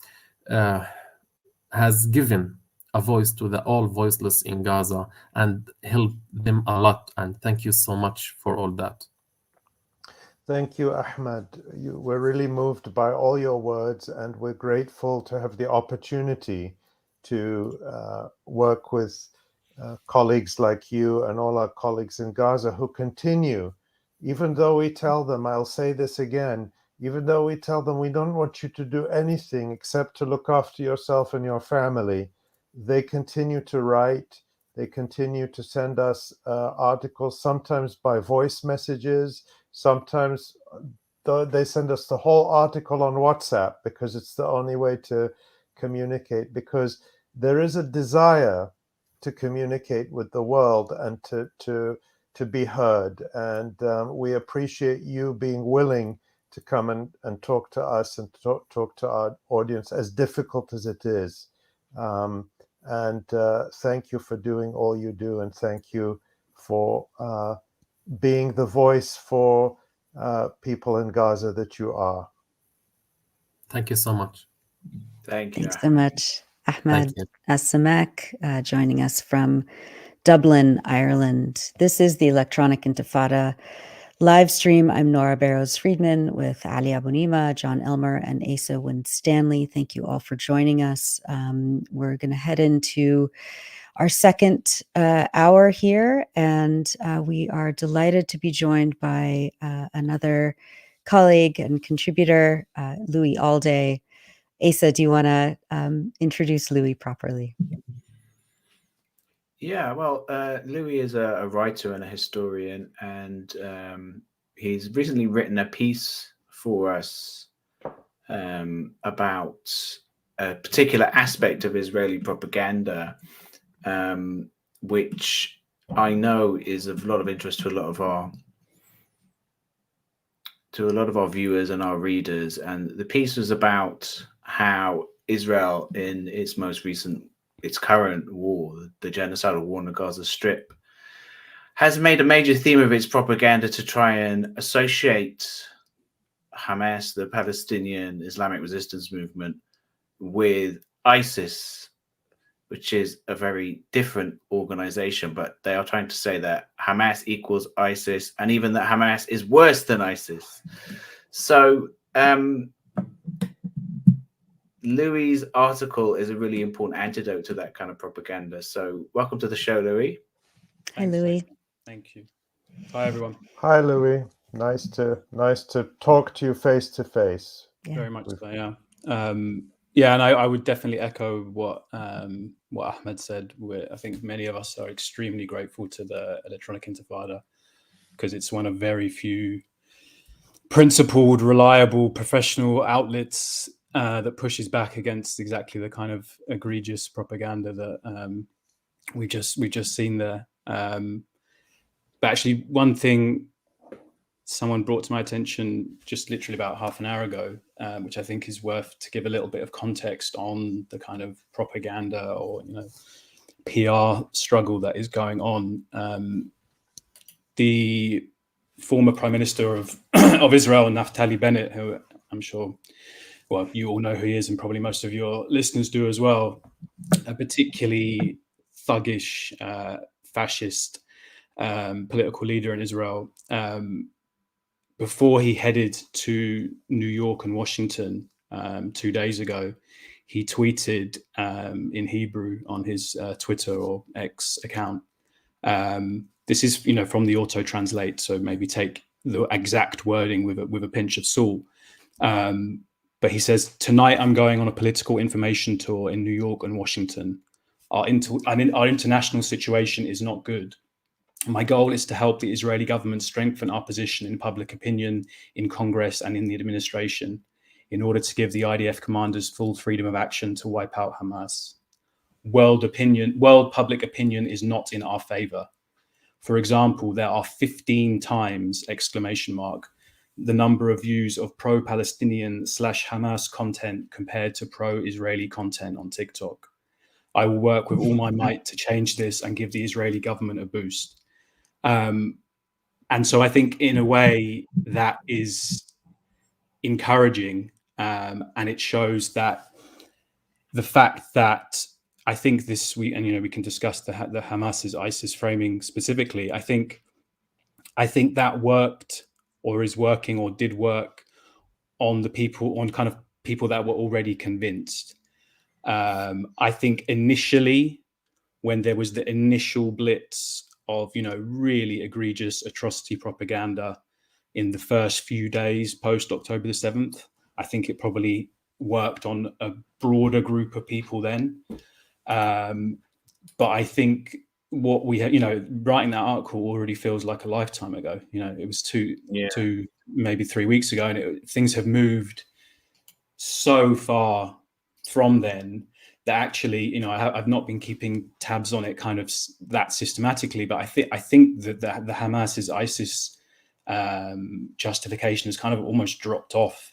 has given a voice to the all voiceless in Gaza and helped them a lot. And thank you so much for all that. Thank you, Ahmed. We're really moved by all your words, and we're grateful to have the opportunity to work with colleagues like you and all our colleagues in Gaza who continue, even though we tell them, I'll say this again, even though we tell them we don't want you to do anything except to look after yourself and your family, they continue to write. They continue to send us articles, sometimes by voice messages. Sometimes they send us the whole article on WhatsApp, because it's the only way to communicate, because there is a desire to communicate with the world and to be heard. And we appreciate you being willing to come and talk to us and talk to our audience, as difficult as it is. And thank you for doing all you do, and thank you for being the voice for people in Gaza that you are. Thank you so much. Thank you. Thanks so much, Ahmed you. 𝐓𝐡𝐞, joining us from Dublin, Ireland. This is the Electronic Intifada live stream. I'm Nora Barrows-Friedman with Ali Abunimah, John Elmer, and Asa Winstanley. Thank you all for joining us. We're going to head into our second hour here, and we are delighted to be joined by another colleague and contributor, Louis Alday. Asa, do you want to introduce Louis properly? Yeah, well, Louis is a writer and a historian, and he's recently written a piece for us about a particular aspect of Israeli propaganda, which I know is of a lot of interest to a lot of our viewers and our readers. And the piece was about how Israel, in its current war, the genocidal war on the Gaza Strip, has made a major theme of its propaganda to try and associate Hamas, the Palestinian Islamic resistance movement, with ISIS, which is a very different organization, but they are trying to say that Hamas equals ISIS, and even that Hamas is worse than ISIS. So Louis's article is a really important antidote to that kind of propaganda. So welcome to the show, Louis. Hi, Louis. Thank you. Hi, everyone. Hi, Louis. Nice to talk to you face to face. Very much so, yeah. Yeah, and I would definitely echo what Ahmed said. I think many of us are extremely grateful to the Electronic Intifada because it's one of very few principled, reliable, professional outlets that pushes back against exactly the kind of egregious propaganda that we just seen there. But actually, one thing someone brought to my attention just literally about half an hour ago, which I think is worth to give a little bit of context on the kind of propaganda or PR struggle that is going on. The former Prime Minister of Israel, Naftali Bennett, who I'm sure, well, you all know who he is, and probably most of your listeners do as well, a particularly thuggish, fascist political leader in Israel. Before he headed to New York and Washington 2 days ago, he tweeted in Hebrew on his Twitter or X account. This is, from the auto translate, so maybe take the exact wording with a pinch of salt. But he says, "Tonight I'm going on a political information tour in New York and Washington. Our international situation is not good. My goal is to help the Israeli government strengthen our position in public opinion, in Congress and in the administration, in order to give the IDF commanders full freedom of action to wipe out Hamas. World public opinion is not in our favor. For example, there are 15 times, ! The number of views of pro-Palestinian/Hamas content compared to pro-Israeli content on TikTok. I will work with all my might to change this and give the Israeli government a boost." And so I think in a way that is encouraging, and it shows that the fact that I think we can discuss the Hamas's ISIS framing specifically. I think that worked or is working or did work on kind of people that were already convinced. I think initially, when there was the initial blitz of really egregious atrocity propaganda in the first few days post October the 7th, I think it probably worked on a broader group of people then. But I think what we had, writing that article already feels like a lifetime ago. It was two, maybe 3 weeks ago, and things have moved so far from then that actually, I've not been keeping tabs on it kind of that systematically, but I think that the Hamas's ISIS justification has kind of almost dropped off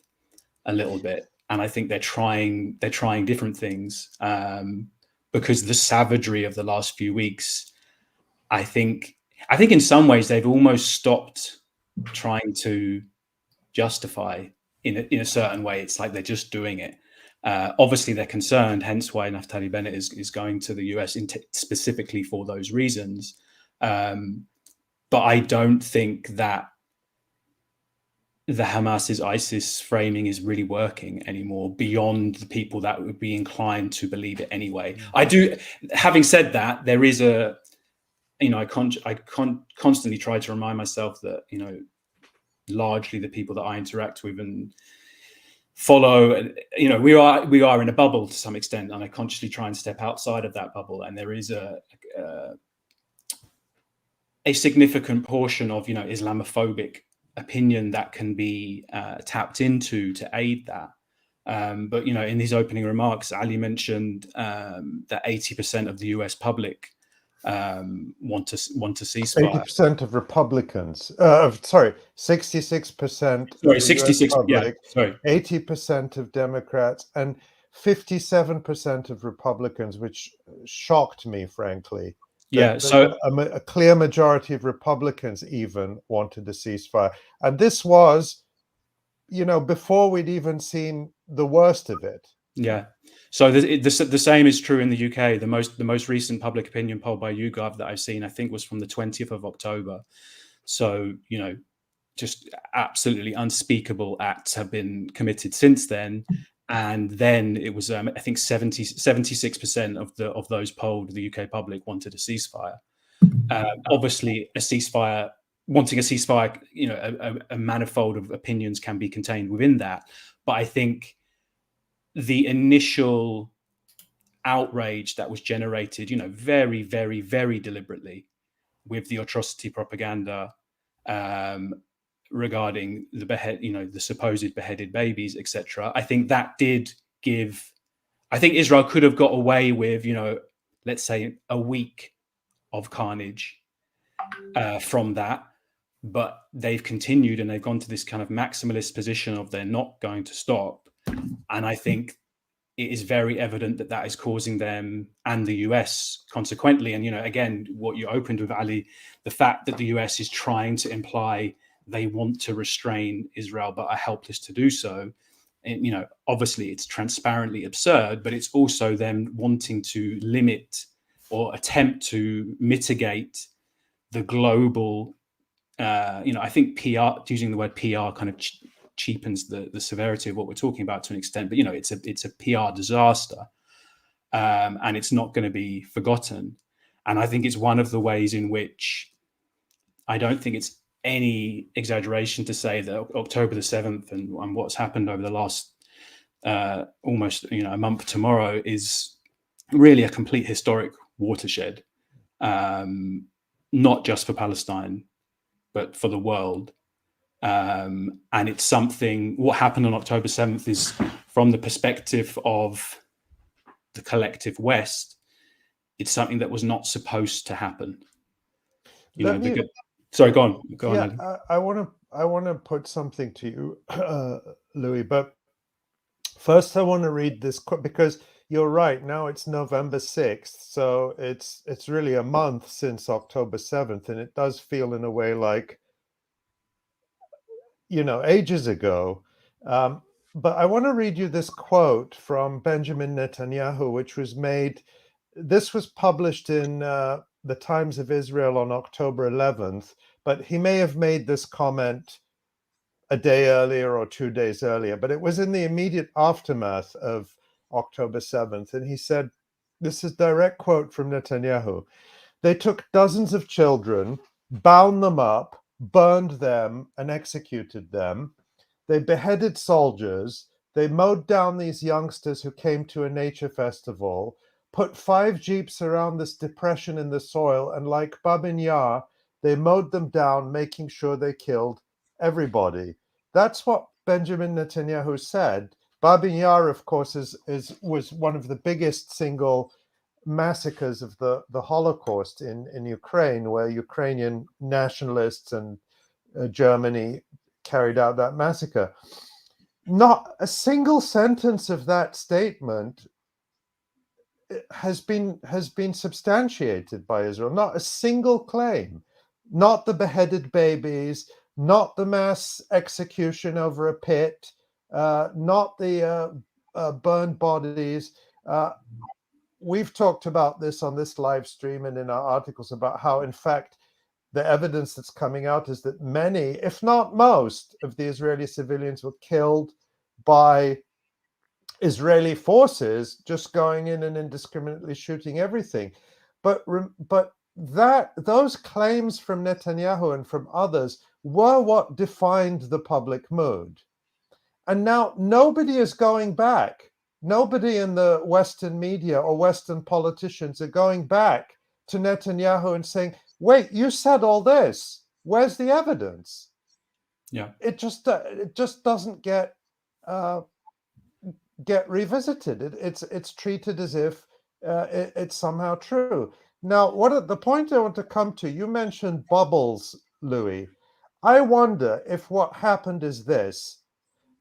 a little bit, and I think they're trying different things because the savagery of the last few weeks, I think in some ways they've almost stopped trying to justify in a certain way. It's like they're just doing it. Obviously, they're concerned, hence why Naftali Bennett is going to the US specifically for those reasons. But I don't think that the Hamas's ISIS framing is really working anymore beyond the people that would be inclined to believe it anyway. I do. Having said that, there is I constantly try to remind myself that, largely the people that I interact with and follow, we are in a bubble to some extent, and I consciously try and step outside of that bubble. And there is a significant portion of Islamophobic opinion that can be tapped into to aid that. But in his opening remarks, Ali mentioned that 80% of the US public want to ceasefire. 80% of Republicans. 66%. Sorry, 66. Public, yeah, sorry. 80% of Democrats and 57% of Republicans, which shocked me, frankly. So a clear majority of Republicans even wanted a ceasefire, and this was, before we'd even seen the worst of it. Yeah. So the same is true in the UK. The most recent public opinion poll by YouGov that I've seen, I think, was from the 20th of October. So, just absolutely unspeakable acts have been committed since then. And then it was, I think 76% of those polled, the UK public, wanted a ceasefire. Obviously, a ceasefire wanting a ceasefire, a manifold of opinions can be contained within that. But I think the initial outrage that was generated, very, very, very deliberately with the atrocity propaganda regarding the supposed beheaded babies, etc. I think that did give. I think Israel could have got away with, let's say a week of carnage from that, but they've continued and they've gone to this kind of maximalist position of they're not going to stop. And I think it is very evident that that is causing them and the US consequently. And, again, what you opened with, Ali, the fact that the US is trying to imply they want to restrain Israel but are helpless to do so. And, obviously it's transparently absurd, but it's also them wanting to limit or attempt to mitigate the global, I think PR, using the word PR kind of cheapens the severity of what we're talking about to an extent, but it's a PR disaster, and it's not going to be forgotten. And I think it's one of the ways in which I don't think it's any exaggeration to say that October the 7th and what's happened over the last almost a month tomorrow is really a complete historic watershed, not just for Palestine but for the world. And it's something, what happened on October 7th is, from the perspective of the collective West, it's something that was not supposed to happen. Sorry, go on. Yeah, I want to put something to you, Louis, but first I want to read this because you're right. Now it's November 6th, so it's really a month since October 7th, and it does feel in a way like, ages ago. But I want to read you this quote from Benjamin Netanyahu, which was made. This was published in the Times of Israel on October 11th, but he may have made this comment a day earlier or 2 days earlier, but it was in the immediate aftermath of October 7th. And he said, this is direct quote from Netanyahu: "They took dozens of children, bound them up, burned them, and executed them. They beheaded soldiers. They mowed down these youngsters who came to a nature festival, put 5 jeeps around this depression in the soil, and like Babin Yar, they mowed them down, making sure they killed everybody." That's what Benjamin Netanyahu said. Babin Yar, of course, was one of the biggest single massacres of the Holocaust in Ukraine, where Ukrainian nationalists and Germany carried out that massacre. Not a single sentence of that statement has been substantiated by Israel. Not a single claim. Not the beheaded babies, not the mass execution over a pit, not the burned bodies. We've talked about this on this live stream and in our articles about how, in fact, the evidence that's coming out is that many, if not most, of the Israeli civilians were killed by Israeli forces just going in and indiscriminately shooting everything. But those claims from Netanyahu and from others were what defined the public mood. And now nobody is going back. Nobody in the Western media or Western politicians are going back to Netanyahu and saying, wait, you said all this. Where's the evidence? Yeah, it just doesn't get revisited. It's treated as if it's somehow true. Now, the point I want to come to, you mentioned bubbles, Louis. I wonder if what happened is this,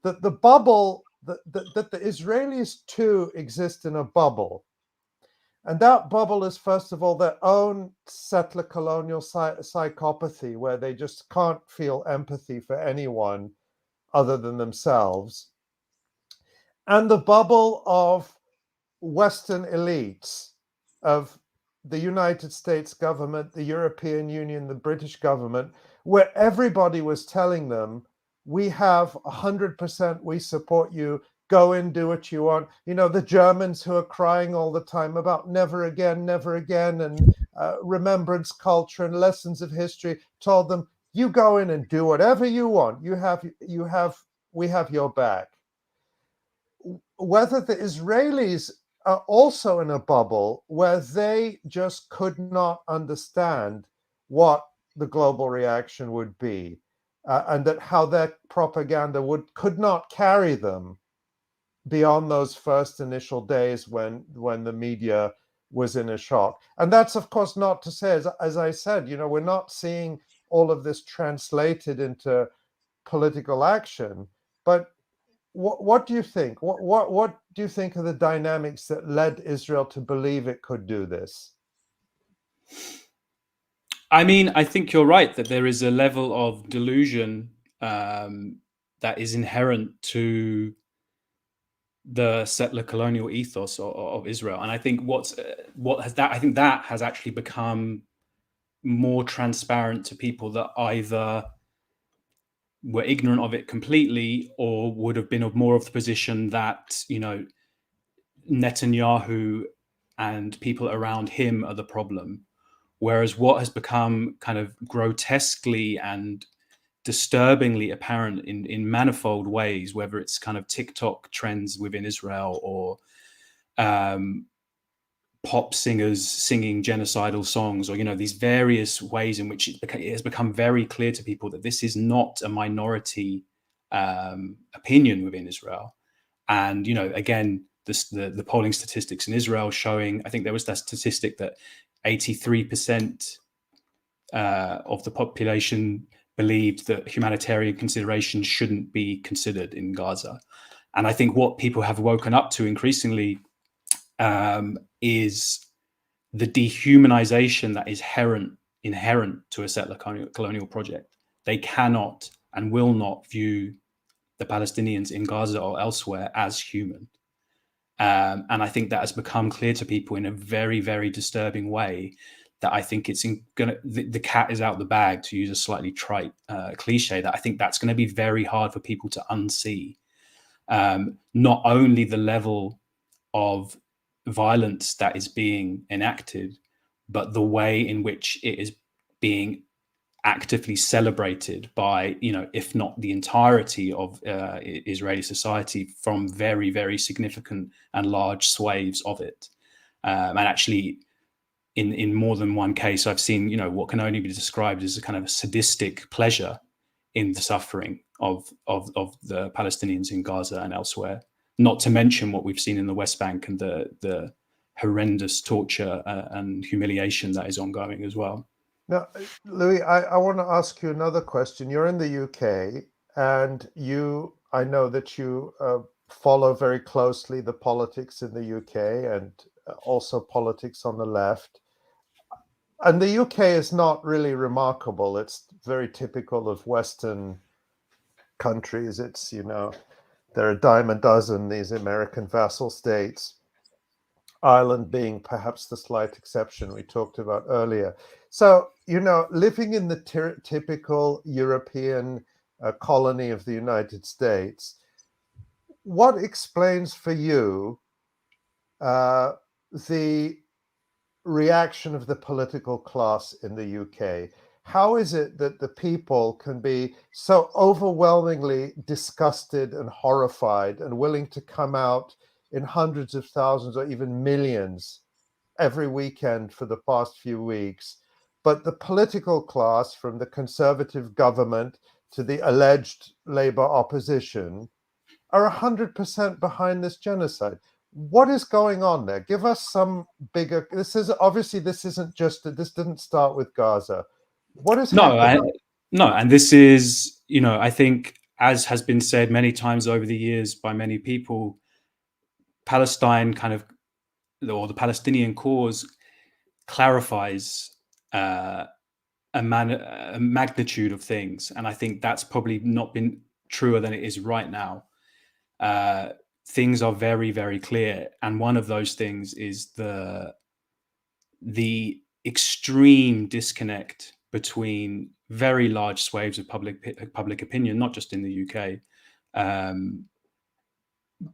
that the bubble, that the Israelis too exist in a bubble. And that bubble is, first of all, their own settler colonial psychopathy, where they just can't feel empathy for anyone other than themselves. And the bubble of Western elites, of the United States government, the European Union, the British government, where everybody was telling them, we have 100%, we support you, go in, do what you want. The Germans who are crying all the time about never again, and remembrance culture and lessons of history, told them, you go in and do whatever you want. We have your back. Whether the Israelis are also in a bubble where they just could not understand what the global reaction would be, and that how that propaganda could not carry them beyond those first initial days when the media was in a shock. And that's, of course, not to say, as I said, we're not seeing all of this translated into political action. But what do you think? What do you think are the dynamics that led Israel to believe it could do this? I mean, I think you're right that there is a level of delusion that is inherent to the settler colonial ethos of Israel, and I think I think that has actually become more transparent to people that either were ignorant of it completely or would have been more of the position that Netanyahu and people around him are the problem. Whereas what has become kind of grotesquely and disturbingly apparent in manifold ways, whether it's kind of TikTok trends within Israel or pop singers singing genocidal songs, or these various ways in which it has become very clear to people that this is not a minority opinion within Israel. And again, the polling statistics in Israel showing, I think there was that statistic that 83% of the population believed that humanitarian considerations shouldn't be considered in Gaza. And I think what people have woken up to increasingly is the dehumanization that is inherent to a settler colonial project. They cannot and will not view the Palestinians in Gaza or elsewhere as human. And I think that has become clear to people in a very, very disturbing way, that I think the cat is out the bag, to use a slightly trite cliche, that I think that's going to be very hard for people to unsee. Not only the level of violence that is being enacted, but the way in which it is being actively celebrated by, if not the entirety of Israeli society, from very, very significant and large swathes of it. And actually, in more than one case, I've seen, what can only be described as a kind of sadistic pleasure in the suffering of the Palestinians in Gaza and elsewhere. Not to mention what we've seen in the West Bank and the horrendous torture and humiliation that is ongoing as well. Now, Louis, I want to ask you another question. You're in the UK, and I know that you follow very closely the politics in the UK and also politics on the left. And the UK is not really remarkable. It's very typical of Western countries. It's, there are a dime a dozen, these American vassal states, Ireland being perhaps the slight exception we talked about earlier. So, living in the typical European colony of the United States, what explains for you the reaction of the political class in the UK? How is it that the people can be so overwhelmingly disgusted and horrified and willing to come out in hundreds of thousands or even millions every weekend for the past few weeks, but the political class, from the conservative government to the alleged Labour opposition, are 100% behind this genocide? What is going on there? Give us some bigger. This didn't start with Gaza. What is happening? And this is, I think, as has been said many times over the years by many people, Palestine or the Palestinian cause clarifies a magnitude of things, and I think that's probably not been truer than it is right now. Things are very, very clear, and one of those things is the extreme disconnect between very large swathes of public opinion, not just in the UK,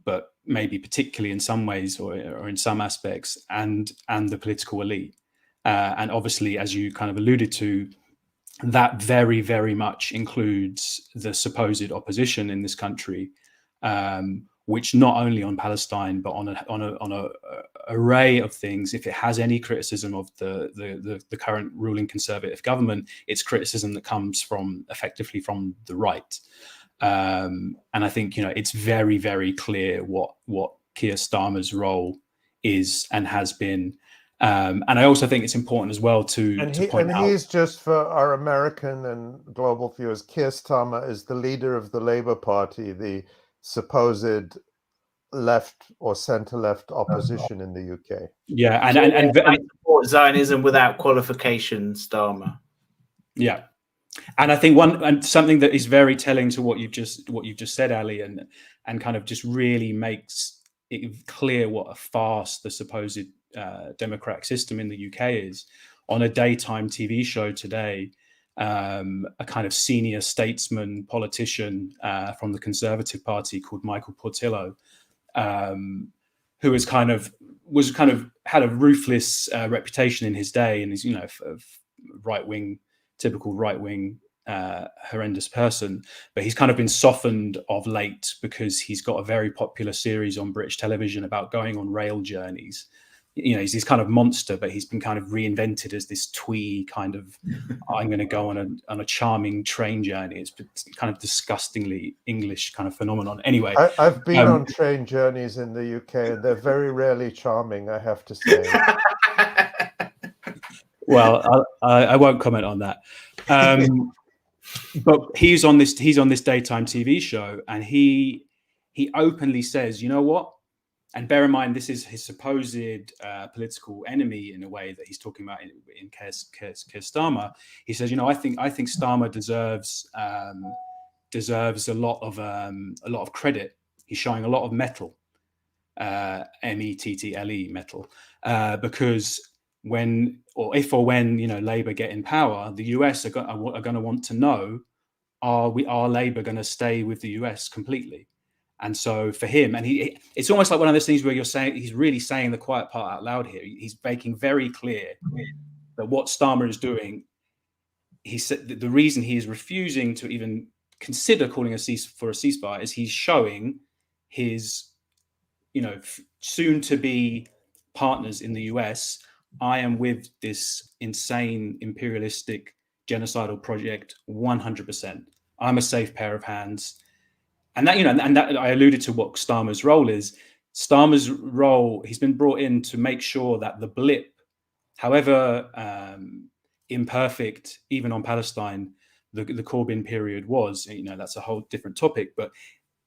but maybe particularly in some ways or in some aspects, and the political elite. And obviously, as you kind of alluded to, that very, very much includes the supposed opposition in this country, which not only on Palestine but on a array of things. If it has any criticism of the current ruling conservative government, it's criticism that comes effectively from the right. And I think it's very, very clear what Keir Starmer's role is and has been. And I also think it's important as well to point out. He's, just for our American and global viewers, Keir Starmer is the leader of the Labour Party, the supposed left or centre-left opposition in the UK. Yeah, and I support Zionism without qualification, Starmer. Yeah, and I think something that is very telling to what you've just said, Ali, and kind of just really makes it clear what a farce the supposed democratic system in the UK is. On a daytime TV show today, a kind of senior statesman politician from the Conservative Party called Michael Portillo, who was kind of had a ruthless reputation in his day, and is typical right wing horrendous person, but he's kind of been softened of late because he's got a very popular series on British television about going on rail journeys. He's this kind of monster, but he's been kind of reinvented as this twee kind of, I'm going to go on a charming train journey. It's kind of disgustingly English kind of phenomenon. Anyway, I've been on train journeys in the UK, and they're very rarely charming, I have to say. Well, I won't comment on that. But he's on this daytime TV show, and he openly says, you know what? And bear in mind, this is his supposed political enemy in a way that he's talking about in Keir Starmer. He says, I think Starmer deserves a lot of credit. He's showing a lot of mettle, mettle, mettle, because when Labour get in power, the US are going to want to know, are Labour going to stay with the US completely? And so for him, and it's almost like one of those things where he's really saying the quiet part out loud here. He's making very clear that what Starmer is doing, he said the reason he is refusing to even consider calling for a ceasefire is he's showing his, soon to be partners in the US, I am with this insane imperialistic genocidal project 100%. I'm a safe pair of hands. And that, and that I alluded to what Starmer's role is. Starmer's role, he's been brought in to make sure that the blip, however imperfect, even on Palestine, the Corbyn period was, that's a whole different topic. But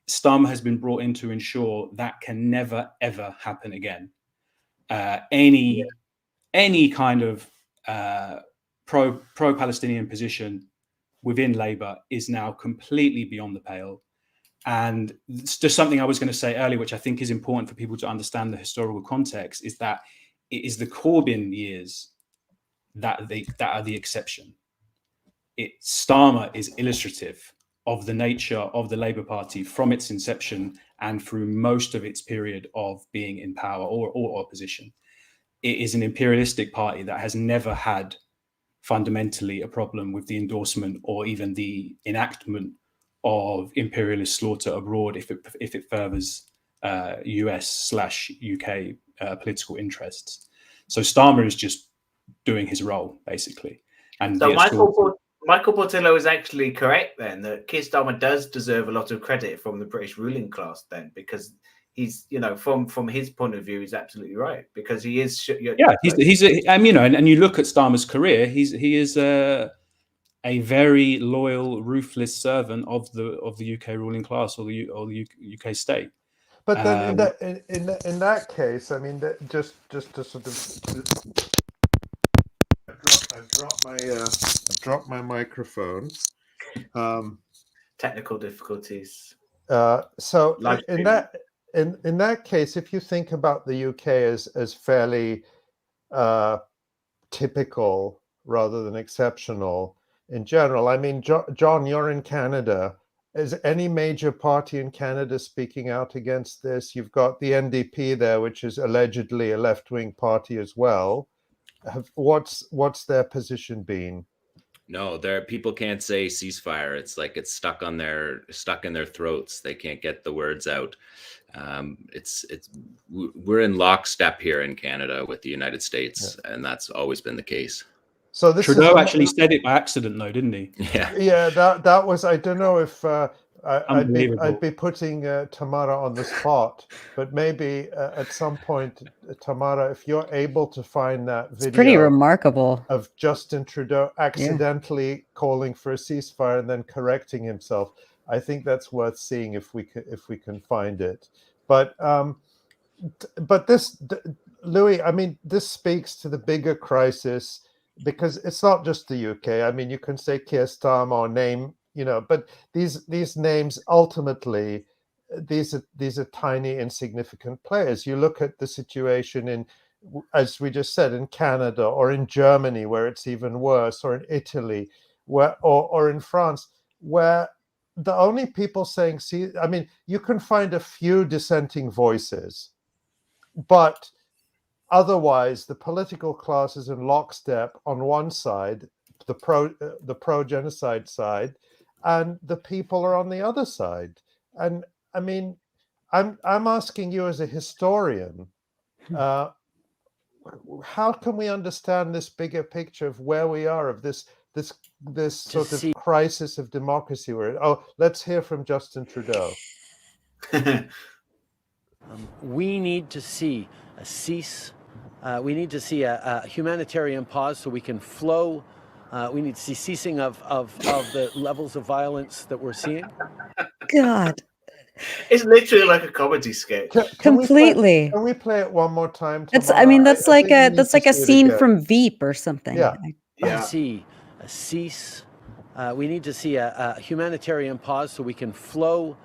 Starmer has been brought in to ensure that can never, ever happen again. Any kind of pro-Palestinian position within Labour is now completely beyond the pale. And it's just something I was going to say earlier, which I think is important for people to understand the historical context, is that it is the Corbyn years that are the exception. Starmer is illustrative of the nature of the Labour Party from its inception and through most of its period of being in power or opposition. It is an imperialistic party that has never had fundamentally a problem with the endorsement or even the enactment of imperialist slaughter abroad if it furthers US/UK political interests. So Starmer is just doing his role basically. And so Michael Portillo is actually correct then that Keir Starmer does deserve a lot of credit from the British ruling class then, because he's from his point of view, he's absolutely right, because he is. He's and you look at Starmer's career, he is a very loyal, ruthless servant of the UK ruling class or the UK state. But then in that case, I mean, just to sort of, I've dropped my microphone. Technical difficulties. So in that case, if you think about the UK as fairly typical rather than exceptional in general, I mean, John, you're in Canada. Is any major party in Canada speaking out against this? You've got the NDP there, which is allegedly a left-wing party as well. What's their position been? No, people can't say ceasefire. It's like it's stuck in their throats. They can't get the words out. We're in lockstep here in Canada with the United States, and that's always been the case. So this Trudeau actually said it by accident, though, didn't he? Yeah. That was. I don't know if I'd be putting Tamara on the spot, but maybe at some point, Tamara, if you're able to find that video, it's pretty remarkable, of Justin Trudeau accidentally calling for a ceasefire and then correcting himself. I think that's worth seeing if we can find it. But this, Louis, I mean, this speaks to the bigger crisis, because it's not just the UK. I mean, you can say Keir Starmer or name, but these names ultimately, these are tiny, insignificant players. You look at the situation in, as we just said, in Canada or in Germany, where it's even worse, or in Italy, or in France, where the only people saying, I mean, you can find a few dissenting voices, but otherwise, the political class is in lockstep on one side, the pro-genocide side, and the people are on the other side. And I mean, I'm asking you as a historian, how can we understand this bigger picture of where we are, of this sort of crisis of democracy? Let's hear from Justin Trudeau. We need to see a cease. We need to see a humanitarian pause so we can flow. We need to see ceasing of the levels of violence that we're seeing. God. It's literally like a comedy sketch. Completely. Can we play it one more time? That's like a scene from Veep or something. Yeah. See a cease. We need to see a humanitarian pause so we can flow.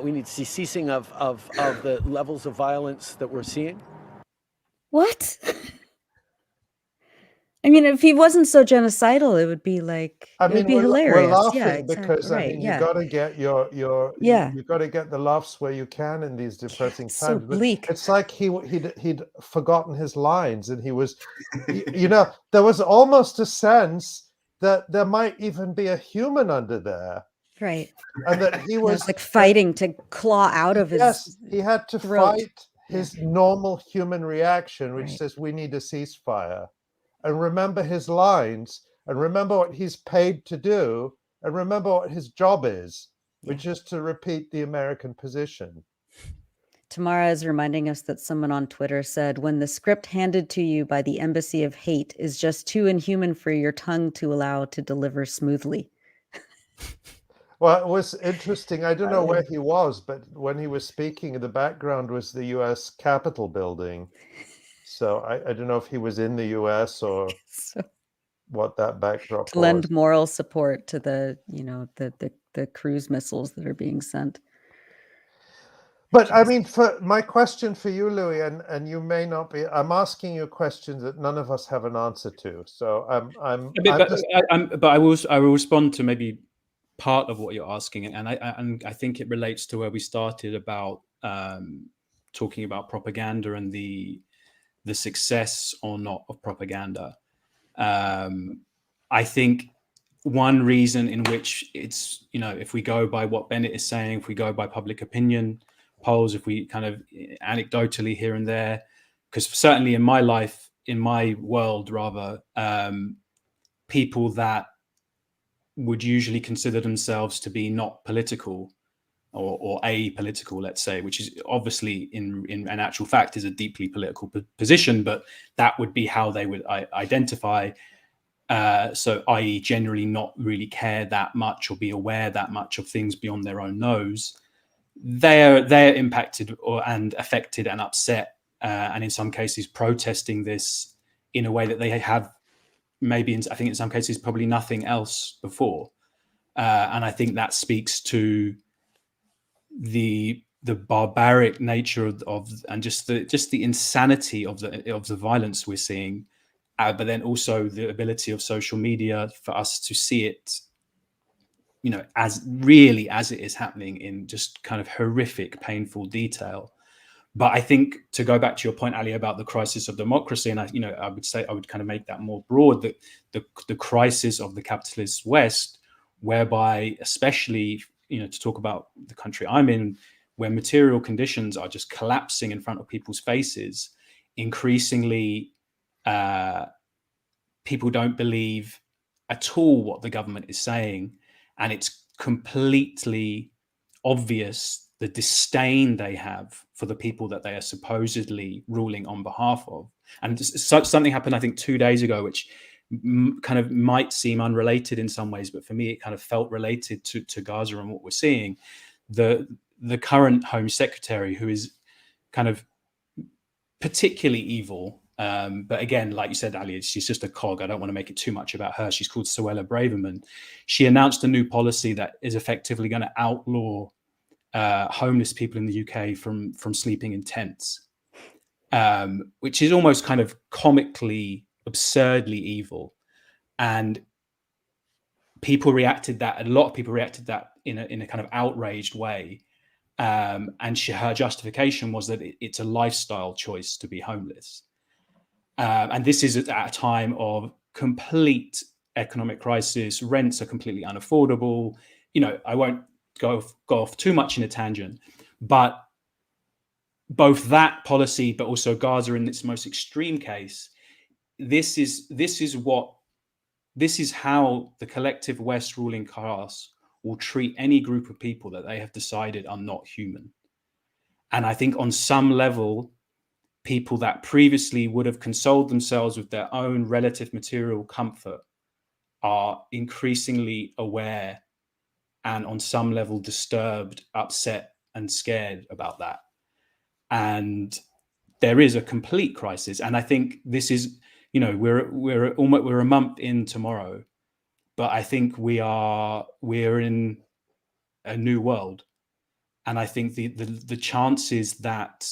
We need to see ceasing of the levels of violence that we're seeing. What? I mean, if he wasn't so genocidal, it would be like, it'd be hilarious. We're laughing exactly. because right. I mean, you got to get you got to get the laughs where you can in these depressing times. So bleak. But it's like he'd forgotten his lines, and he was, there was almost a sense that there might even be a human under there. Right. And that he was like fighting to claw out of his. Yes, he had to throat. fight his normal human reaction, which says we need a ceasefire. And remember his lines, and remember what he's paid to do, and remember what his job is, which is to repeat the American position. Tamara is reminding us that someone on Twitter said, when the script handed to you by the Embassy of Hate is just too inhuman for your tongue to allow to deliver smoothly. Well, it was interesting. I don't know where he was, but when he was speaking, in the background was the U.S. Capitol building. So I don't know if he was in the U.S. or what that backdrop was. To lend moral support to the cruise missiles that are being sent. But I mean, for my question for you, Louis, and you may not be, I'm asking you questions that none of us have an answer to. So but I will respond to maybe part of what you're asking, and I think it relates to where we started about talking about propaganda and the success or not of propaganda. I think one reason in which it's, if we go by what Bennett is saying, if we go by public opinion polls, if we kind of anecdotally here and there, because certainly in my life, in my world rather, people that would usually consider themselves to be not political or apolitical, let's say, which is obviously in an actual fact is a deeply political position, but that would be how they would identify. So i.e. generally not really care that much or be aware that much of things beyond their own nose. They're impacted and affected and upset, and in some cases protesting this in a way that they have maybe, I think in some cases, probably nothing else before. And I think that speaks to the barbaric nature of and just the insanity of the violence we're seeing, but then also the ability of social media for us to see it, as it is happening in just kind of horrific, painful detail. But I think, to go back to your point, Ali, about the crisis of democracy, and I would say, I would kind of make that more broad, that the crisis of the capitalist West, whereby, especially, to talk about the country I'm in, where material conditions are just collapsing in front of people's faces, increasingly people don't believe at all what the government is saying, and it's completely obvious the disdain they have for the people that they are supposedly ruling on behalf of. And something happened, I think, 2 days ago, which kind of might seem unrelated in some ways, but for me, it kind of felt related to Gaza and what we're seeing. The current Home Secretary, who is kind of particularly evil, but again, like you said, Ali, she's just a cog. I don't want to make it too much about her. She's called Suella Braverman. She announced a new policy that is effectively going to outlaw homeless people in the UK from sleeping in tents, which is almost kind of comically, absurdly evil. And people reacted that, a lot of people reacted that in a kind of outraged way. And her justification was that it's a lifestyle choice to be homeless. And this is at a time of complete economic crisis. Rents are completely unaffordable. I won't go off too much in a tangent, but both that policy, but also Gaza in its most extreme case, this is how the collective West ruling class will treat any group of people that they have decided are not human. And I think on some level, people that previously would have consoled themselves with their own relative material comfort are increasingly aware and on some level disturbed, upset, and scared about that. And there is a complete crisis. And I think this is, we're a month in tomorrow, but I think we're in a new world. And I think the chances that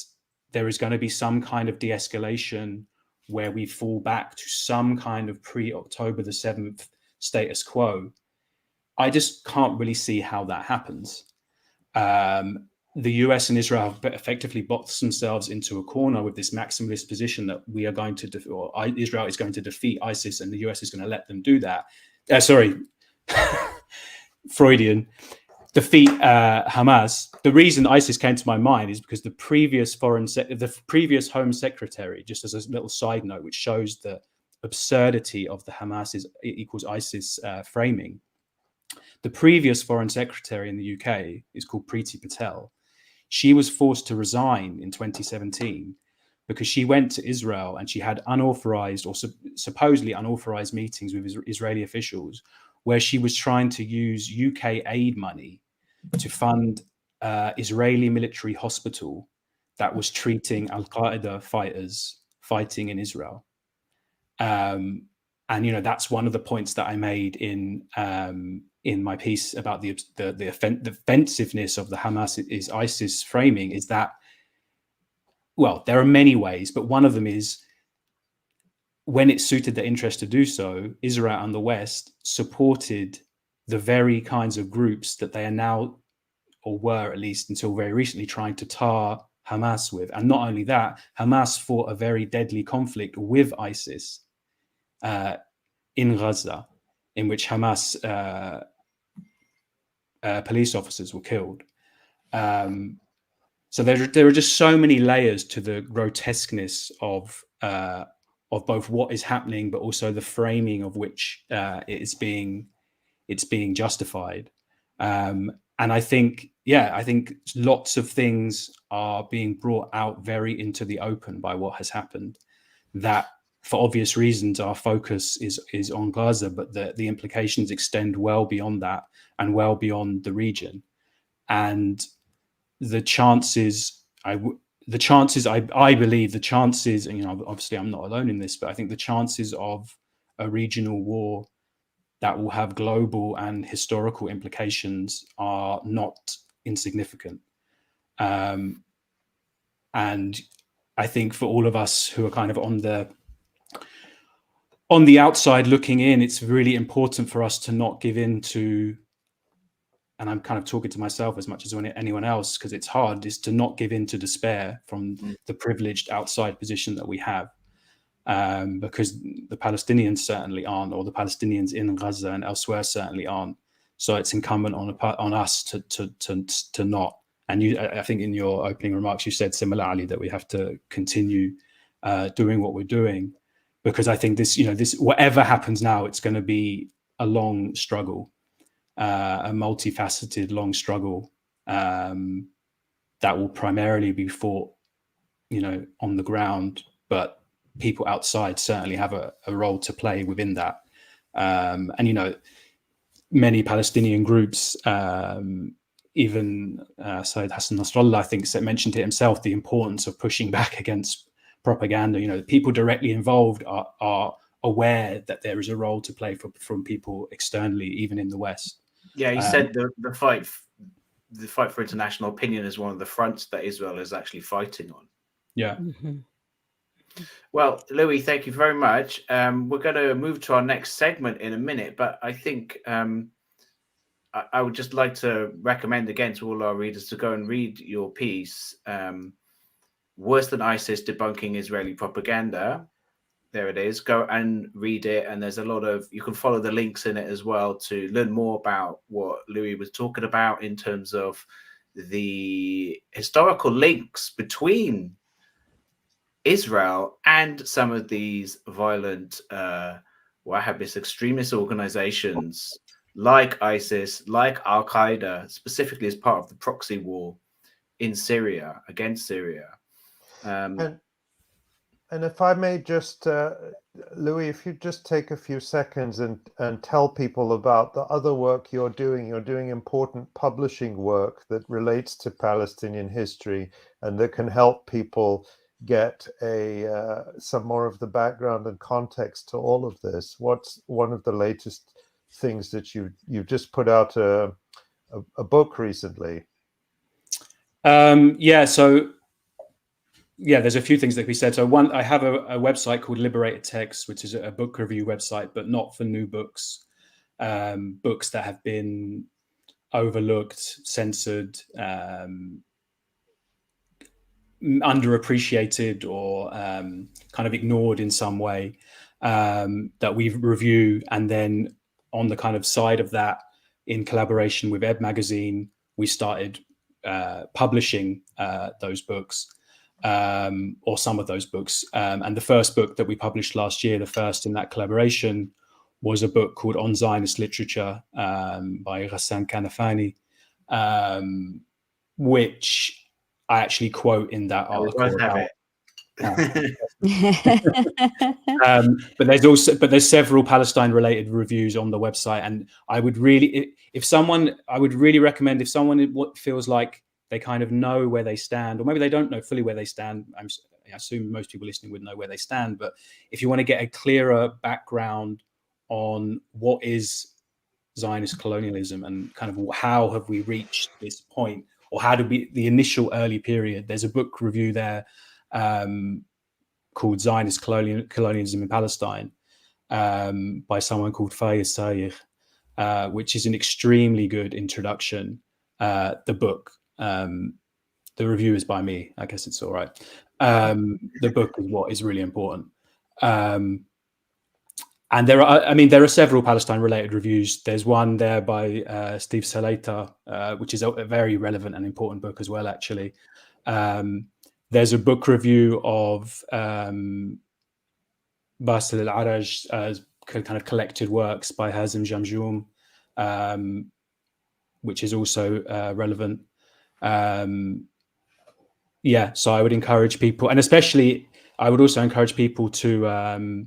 there is going to be some kind of de-escalation where we fall back to some kind of pre-October the 7th status quo, I just can't really see how that happens. The US and Israel have effectively boxed themselves into a corner with this maximalist position that we are going to, Israel is going to defeat ISIS and the US is going to let them do that. Freudian. Defeat Hamas. The reason ISIS came to my mind is because the previous Home Secretary, just as a little side note, which shows the absurdity of the Hamas equals ISIS framing. The previous Foreign Secretary in the UK is called Priti Patel. She was forced to resign in 2017 because she went to Israel and she had unauthorized or supposedly unauthorized meetings with Israeli officials where she was trying to use UK aid money to fund Israeli military hospital that was treating Al-Qaeda fighters fighting in Israel. And, that's one of the points that I made in my piece about the offensiveness of the Hamas is ISIS framing is that, well, there are many ways, but one of them is when it suited their interest to do so, Israel and the West supported the very kinds of groups that they are now, or were at least until very recently, trying to tar Hamas with. And not only that, Hamas fought a very deadly conflict with ISIS in Gaza, in which Hamas police officers were killed. So there are just so many layers to the grotesqueness of both what is happening, but also the framing of which it's being justified. And I think lots of things are being brought out very into the open by what has happened. That, for obvious reasons, our focus is on Gaza, but the implications extend well beyond that and well beyond the region. And the chances, I believe, and obviously I'm not alone in this, but I think the chances of a regional war that will have global and historical implications are not insignificant. And I think for all of us who are kind of on the outside looking in, it's really important for us to not give in to and I'm kind of talking to myself as much as anyone else, because it's hard, is to not give in to despair from the privileged outside position that we have. Because the Palestinians certainly aren't, or the Palestinians in Gaza and elsewhere certainly aren't. So it's incumbent on us to not. And I think in your opening remarks, you said similarly that we have to continue doing what we're doing, because I think this whatever happens now, it's going to be a long struggle, a multifaceted long struggle that will primarily be fought, on the ground, but people outside certainly have a role to play within that. And many Palestinian groups, even Saeed Hassan Nasrallah, I think, mentioned it himself, the importance of pushing back against propaganda. People directly involved are aware that there is a role to play from people externally, even in the West. Yeah, he said the fight for international opinion is one of the fronts that Israel is actually fighting on. Yeah. Mm-hmm. Well, Louis, thank you very much. We're going to move to our next segment in a minute, but I think I would just like to recommend again to all our readers to go and read your piece, Worse Than ISIS, Debunking Israeli Propaganda. There it is. Go and read it. And there's a lot of, you can follow the links in it as well to learn more about what Louis was talking about in terms of the historical links between Israel and some of these violent Wahhabist extremist organizations like ISIS, like Al-Qaeda, specifically as part of the proxy war in Syria, against Syria. And if I may just, Louis, if you just take a few seconds and tell people about the other work you're doing important publishing work that relates to Palestinian history and that can help people get some more of the background and context to all of this. What's one of the latest things that you've just put out a book recently? There's a few things that we said. So one, I have a website called Liberated Texts, which is a book review website, but not for new books, books that have been overlooked, censored, underappreciated, or kind of ignored in some way, that we review. And then on the kind of side of that, in collaboration with Ebb Magazine, we started publishing those books. Or some of those books. And the first book that we published last year, the first in that collaboration, was a book called On Zionist Literature by Ghassan Kanafani, which I actually quote in that article. But there's several Palestine-related reviews on the website, and I would really recommend, if someone feels like they kind of know where they stand, or maybe they don't know fully where they stand. I assume most people listening would know where they stand. But if you want to get a clearer background on what is Zionist colonialism and kind of how have we reached this point, or how did the initial early period, there's a book review there called Zionist Colonialism in Palestine by someone called 𝐓𝐡𝐞 𝐄𝐥𝐞𝐿, which is an extremely good introduction. The book. The review is by me. I guess it's all right. The book is what is really important. And there are several Palestine-related reviews. There's one there by Steve Salaita, which is a very relevant and important book as well, actually. There's a book review of Basil al-Araj, kind of collected works by Hazem Jamjoom, which is also relevant. So I would encourage people, and especially I would also encourage people to,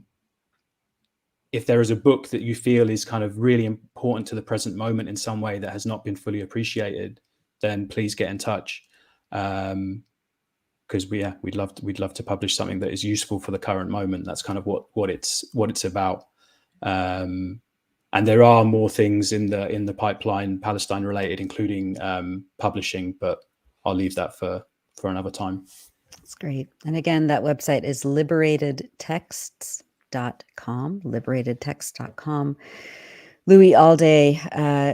if there is a book that you feel is kind of really important to the present moment in some way that has not been fully appreciated, then please get in touch, because we'd love to publish something that is useful for the current moment. That's kind of what it's about. And there are more things in the pipeline, Palestine related, including publishing, but I'll leave that for another time. That's great. And again, that website is liberatedtexts.com. Louis Alday,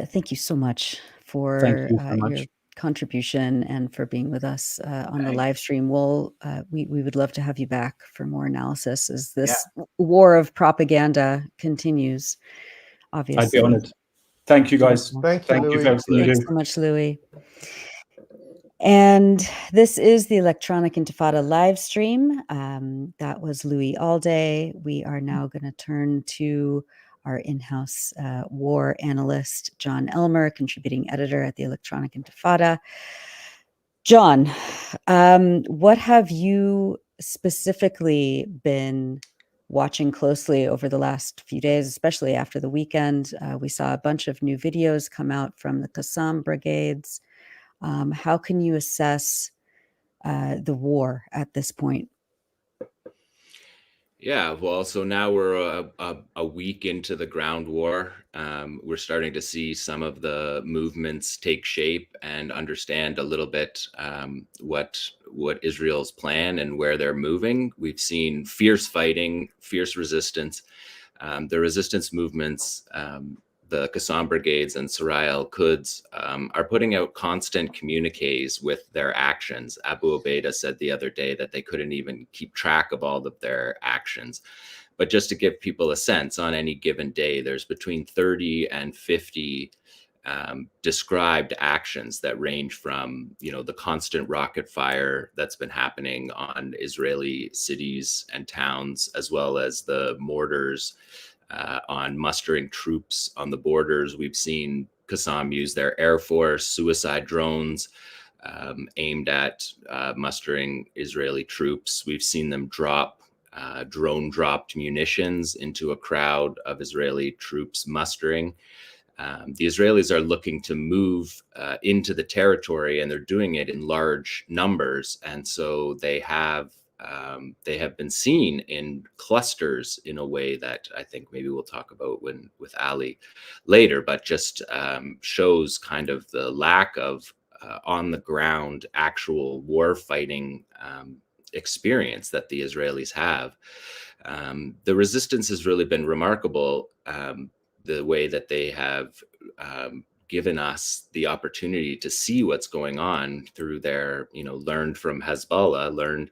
thank you so much for Thank you so your much. contribution and for being with us on the Thank live stream. We would love to have you back for more analysis as Yeah. this war of propaganda continues, I'd be obviously. honored. Thank you, guys. Thank you, Thank you Louis. for everything you Thanks do. so much, Louis. And this is the Electronic Intifada live stream. That was Louis Alday. We are now going to turn to our in-house war analyst, John Elmer, contributing editor at the Electronic Intifada. John, what have you specifically been watching closely over the last few days, especially after the weekend? We saw a bunch of new videos come out from the Qassam brigades. How can you assess the war at this point? Yeah, well, so now we're a week into the ground war. We're starting to see some of the movements take shape and understand a little bit what Israel's plan and where they're moving. We've seen fierce fighting, fierce resistance. The resistance movements, the Qassam brigades and 𝐄𝐥𝐿 are putting out constant communiques with their actions. Abu Ubaidah said the other day that they couldn't even keep track of all of their actions. But just to give people a sense, on any given day, there's between 30 and 50 described actions that range from, the constant rocket fire that's been happening on Israeli cities and towns, as well as the mortars on mustering troops on the borders. We've seen Qassam use their Air Force suicide drones aimed at mustering Israeli troops. We've seen them drop drone-dropped munitions into a crowd of Israeli troops mustering. The Israelis are looking to move into the territory, and they're doing it in large numbers. And so they have been seen in clusters in a way that I think maybe we'll talk about with Ali later, but just shows kind of the lack of on the ground actual war fighting experience that the Israelis have. The resistance has really been remarkable. The way that they have given us the opportunity to see what's going on through their, learned from Hezbollah, learned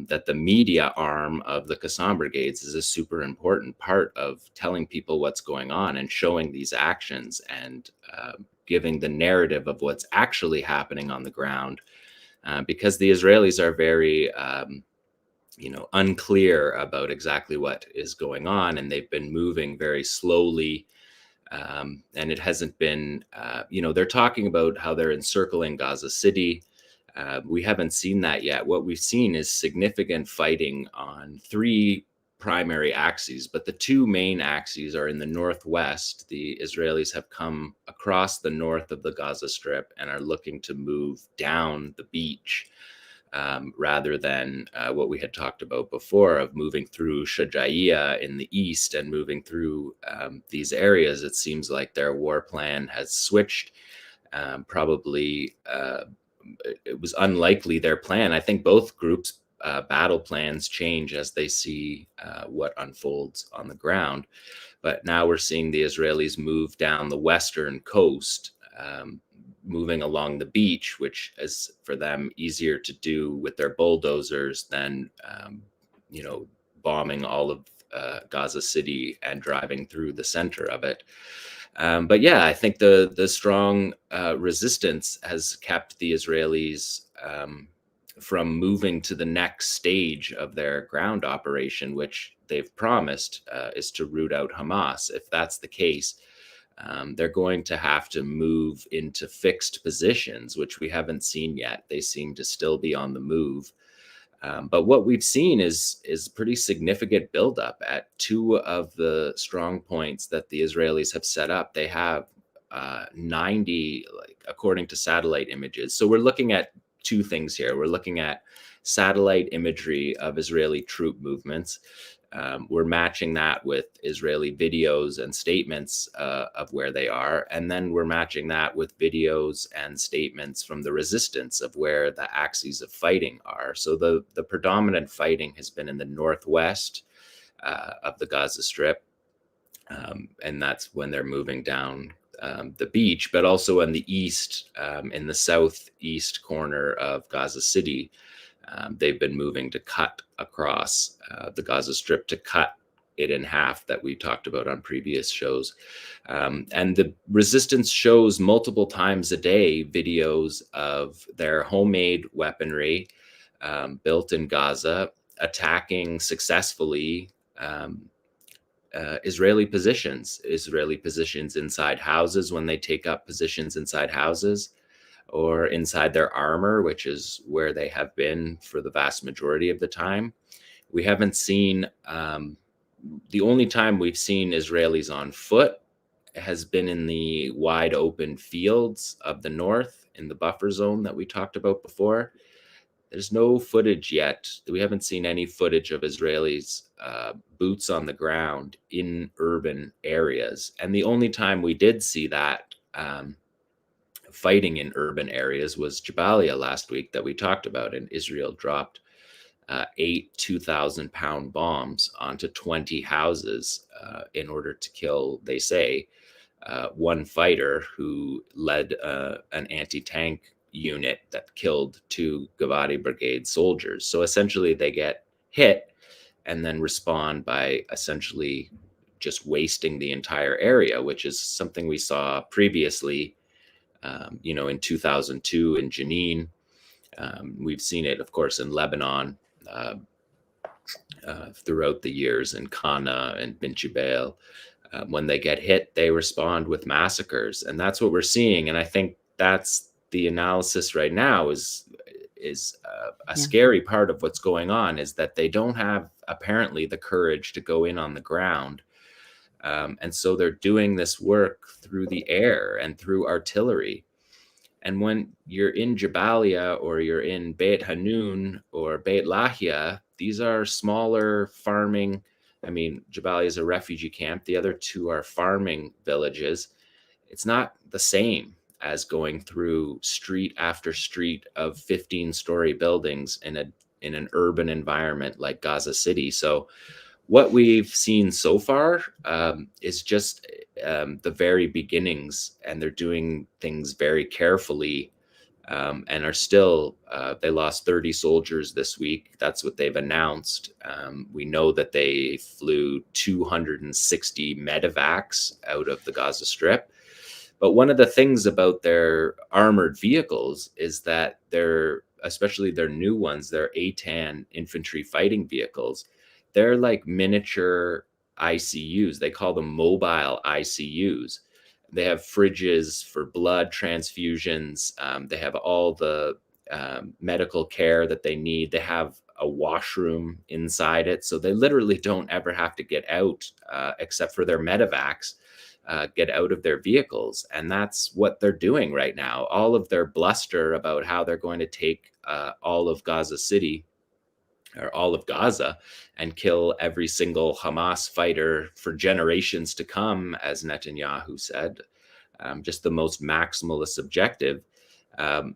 that the media arm of the Qassam brigades is a super important part of telling people what's going on and showing these actions and giving the narrative of what's actually happening on the ground. Because the Israelis are very, unclear about exactly what is going on, and they've been moving very slowly. And it hasn't been, they're talking about how they're encircling Gaza City. We haven't seen that yet. What we've seen is significant fighting on three primary axes, but the two main axes are in the northwest. The Israelis have come across the north of the Gaza Strip and are looking to move down the beach rather than what we had talked about before of moving through Shujaiya in the east and moving through these areas. It seems like their war plan has switched. Probably it was unlikely their plan. I think both groups' battle plans change as they see what unfolds on the ground. But now we're seeing the Israelis move down the western coast, moving along the beach, which is for them easier to do with their bulldozers than, bombing all of Gaza City and driving through the center of it. But yeah, I think the strong resistance has kept the Israelis from moving to the next stage of their ground operation, which they've promised is to root out Hamas. If that's the case, they're going to have to move into fixed positions, which we haven't seen yet. They seem to still be on the move. But what we've seen is pretty significant buildup at two of the strong points that the Israelis have set up. They have 90, according to satellite images. So we're looking at two things here. We're looking at satellite imagery of Israeli troop movements. We're matching that with Israeli videos and statements of where they are. And then we're matching that with videos and statements from the resistance of where the axes of fighting are. So the predominant fighting has been in the northwest of the Gaza Strip. And that's when they're moving down the beach, but also in the east, in the southeast corner of Gaza City. They've been moving to cut across the Gaza Strip, to cut it in half, that we talked about on previous shows. And the resistance shows multiple times a day videos of their homemade weaponry built in Gaza attacking successfully Israeli positions inside houses, when they take up positions inside houses, or inside their armor, which is where they have been for the vast majority of the time. We haven't seen, the only time we've seen Israelis on foot has been in the wide open fields of the north, in the buffer zone that we talked about before. There's no footage yet. We haven't seen any footage of Israelis boots on the ground in urban areas. And the only time we did see that fighting in urban areas was Jabalia last week, that we talked about, and Israel dropped 8 2,000-pound bombs onto 20 houses in order to kill, they say, one fighter who led an anti-tank unit that killed 2 Givati Brigade soldiers. So essentially they get hit and then respond by essentially just wasting the entire area, which is something we saw previously, in 2002 in Jenin. We've seen it, of course, in Lebanon throughout the years, in Kana and Bin Jubail. When they get hit, they respond with massacres, and that's what we're seeing. And I think that's the analysis right now is a scary part of what's going on, is that they don't have apparently the courage to go in on the ground. And so they're doing this work through the air and through artillery. And when you're in Jabalia, or you're in Beit Hanun or Beit Lahia, these are smaller farming. I mean, Jabalia is a refugee camp. The other two are farming villages. It's not the same as going through street after street of 15-story buildings in an urban environment like Gaza City. So what we've seen so far is just the very beginnings, and they're doing things very carefully, and are still, they lost 30 soldiers this week. That's what they've announced. We know that they flew 260 medevacs out of the Gaza Strip. But one of the things about their armored vehicles is that especially their new ones, their ATAN infantry fighting vehicles, they're like miniature ICUs. They call them mobile ICUs. They have fridges for blood transfusions. They have all the medical care that they need. They have a washroom inside it. So they literally don't ever have to get out, except for their medevacs, get out of their vehicles. And that's what they're doing right now. All of their bluster about how they're going to take all of Gaza City, or all of Gaza, and kill every single Hamas fighter for generations to come, as Netanyahu said, just the most maximalist objective.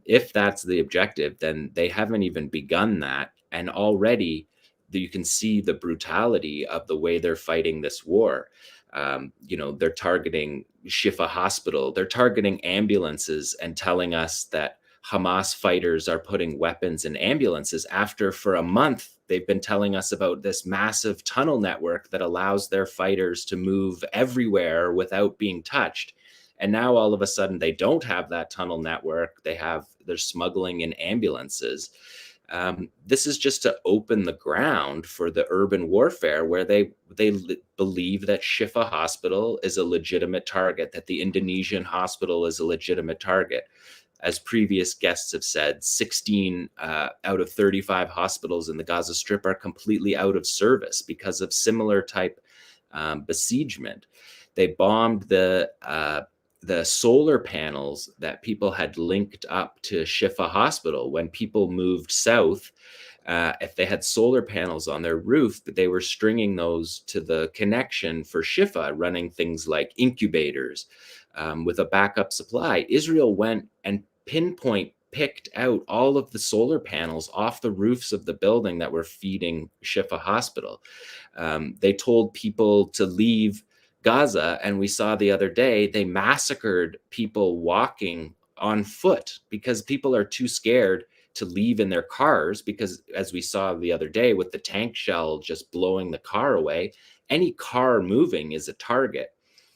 If that's the objective, then they haven't even begun that. And already you can see the brutality of the way they're fighting this war. They're targeting Shifa Hospital. They're targeting ambulances and telling us that Hamas fighters are putting weapons in ambulances, after for a month they've been telling us about this massive tunnel network that allows their fighters to move everywhere without being touched. And now all of a sudden they don't have that tunnel network. They're smuggling in ambulances. This is just to open the ground for the urban warfare, where they believe that Shifa Hospital is a legitimate target, that the Indonesian hospital is a legitimate target. As previous guests have said, 16 out of 35 hospitals in the Gaza Strip are completely out of service because of similar type besiegement. They bombed the solar panels that people had linked up to Shifa Hospital. When people moved south, if they had solar panels on their roof, they were stringing those to the connection for Shifa, running things like incubators with a backup supply. Israel went and picked out all of the solar panels off the roofs of the building that were feeding Shifa Hospital. They told people to leave Gaza, and we saw the other day, they massacred people walking on foot because people are too scared to leave in their cars because, as we saw the other day with the tank shell just blowing the car away, any car moving is a target.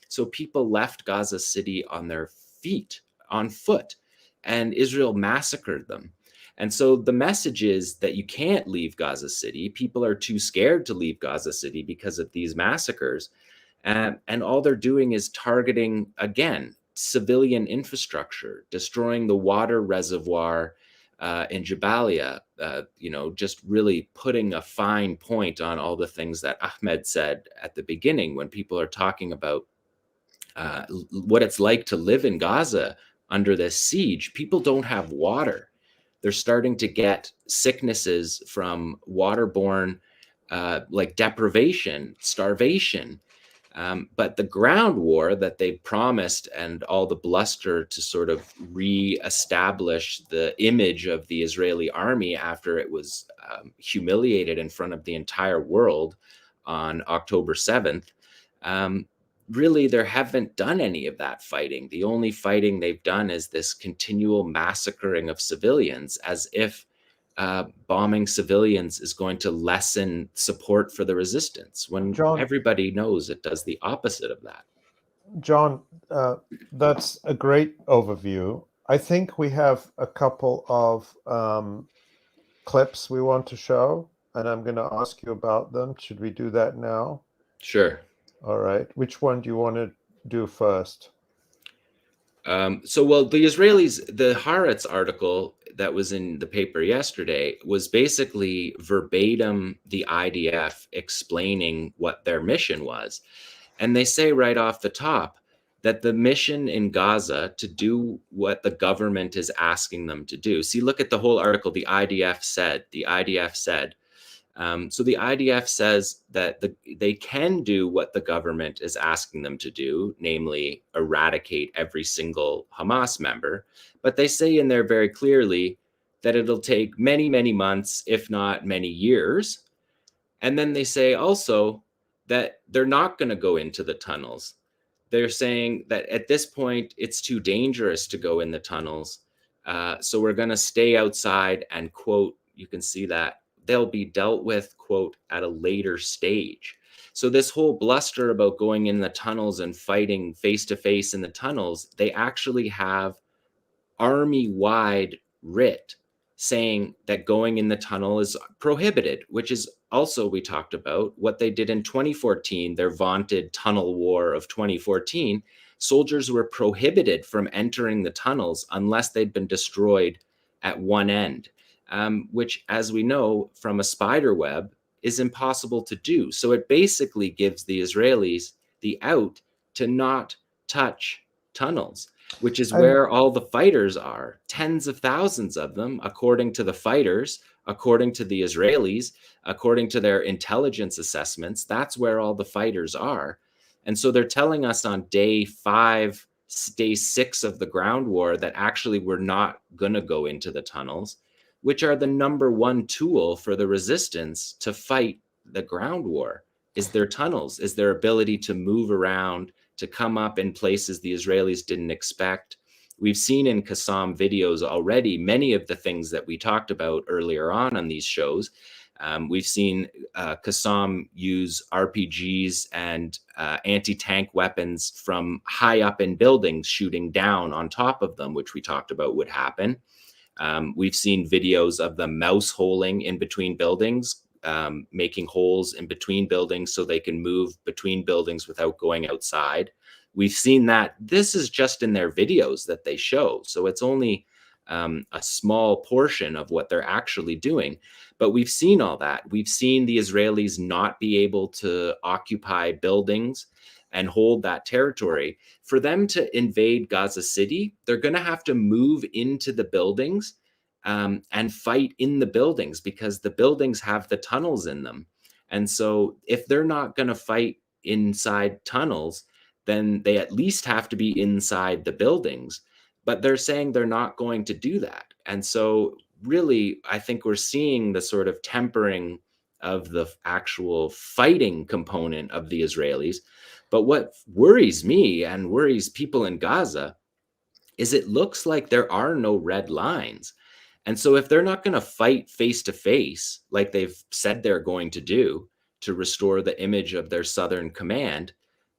So people left Gaza City on their feet, on foot, and Israel massacred them. And so the message is that you can't leave Gaza City. People are too scared to leave Gaza City because of these massacres. And all they're doing is targeting, again, civilian infrastructure, destroying the water reservoir in Jabalia, just really putting a fine point on all the things that Ahmed said at the beginning when people are talking about what it's like to live in Gaza under this siege. People don't have water. They're starting to get sicknesses from waterborne, like deprivation, starvation. But the ground war that they promised and all the bluster to sort of re-establish the image of the Israeli army after it was humiliated in front of the entire world on October 7th, really, they haven't done any of that fighting. The only fighting they've done is this continual massacring of civilians, as if bombing civilians is going to lessen support for the resistance, when John, everybody knows it does the opposite of that. John, that's a great overview. I think we have a couple of clips we want to show, and I'm going to ask you about them. Should we do that now? Sure. All right. Which one do you want to do first? The Israelis, the Haaretz article that was in the paper yesterday was basically verbatim the IDF explaining what their mission was. And they say right off the top that the mission in Gaza to do what the government is asking them to do. See, look at the whole article. The IDF said. So the IDF says that they can do what the government is asking them to do, namely eradicate every single Hamas member. But they say in there very clearly that it'll take many, many months, if not many years. And then they say also that they're not going to go into the tunnels. They're saying that at this point, it's too dangerous to go in the tunnels. So we're going to stay outside and, quote, you can see that, they'll be dealt with, quote, at a later stage. So this whole bluster about going in the tunnels and fighting face to face in the tunnels, they actually have army-wide writ saying that going in the tunnel is prohibited, which is also, we talked about what they did in 2014, their vaunted tunnel war of 2014. Soldiers were prohibited from entering the tunnels unless they'd been destroyed at one end. Which, as we know from a spider web, is impossible to do. So it basically gives the Israelis the out to not touch tunnels, which is where all the fighters are. Tens of thousands of them, according to the fighters, according to the Israelis, according to their intelligence assessments. That's where all the fighters are. And so they're telling us on day 5, day 6 of the ground war that actually we're not going to go into the tunnels, which are the number one tool for the resistance to fight the ground war, is their tunnels, is their ability to move around, to come up in places the Israelis didn't expect. We've seen in Qassam videos already many of the things that we talked about earlier on these shows. We've seen Qassam use RPGs and anti-tank weapons from high up in buildings, shooting down on top of them, which we talked about would happen. We've seen videos of them mouse holing in between buildings, making holes in between buildings so they can move between buildings without going outside. We've seen that. This is just in their videos that they show. So it's only a small portion of what they're actually doing. But we've seen all that. We've seen the Israelis not be able to occupy buildings and hold that territory. For them to invade Gaza City, they're going to have to move into the buildings and fight in the buildings, because the buildings have the tunnels in them. And so if they're not going to fight inside tunnels, then they at least have to be inside the buildings. But they're saying they're not going to do that. And so really, I think we're seeing the sort of tempering of the actual fighting component of the Israelis. But what worries me and worries people in Gaza is it looks like there are no red lines. And so if they're not going to fight face to face, like they've said they're going to do to restore the image of their southern command,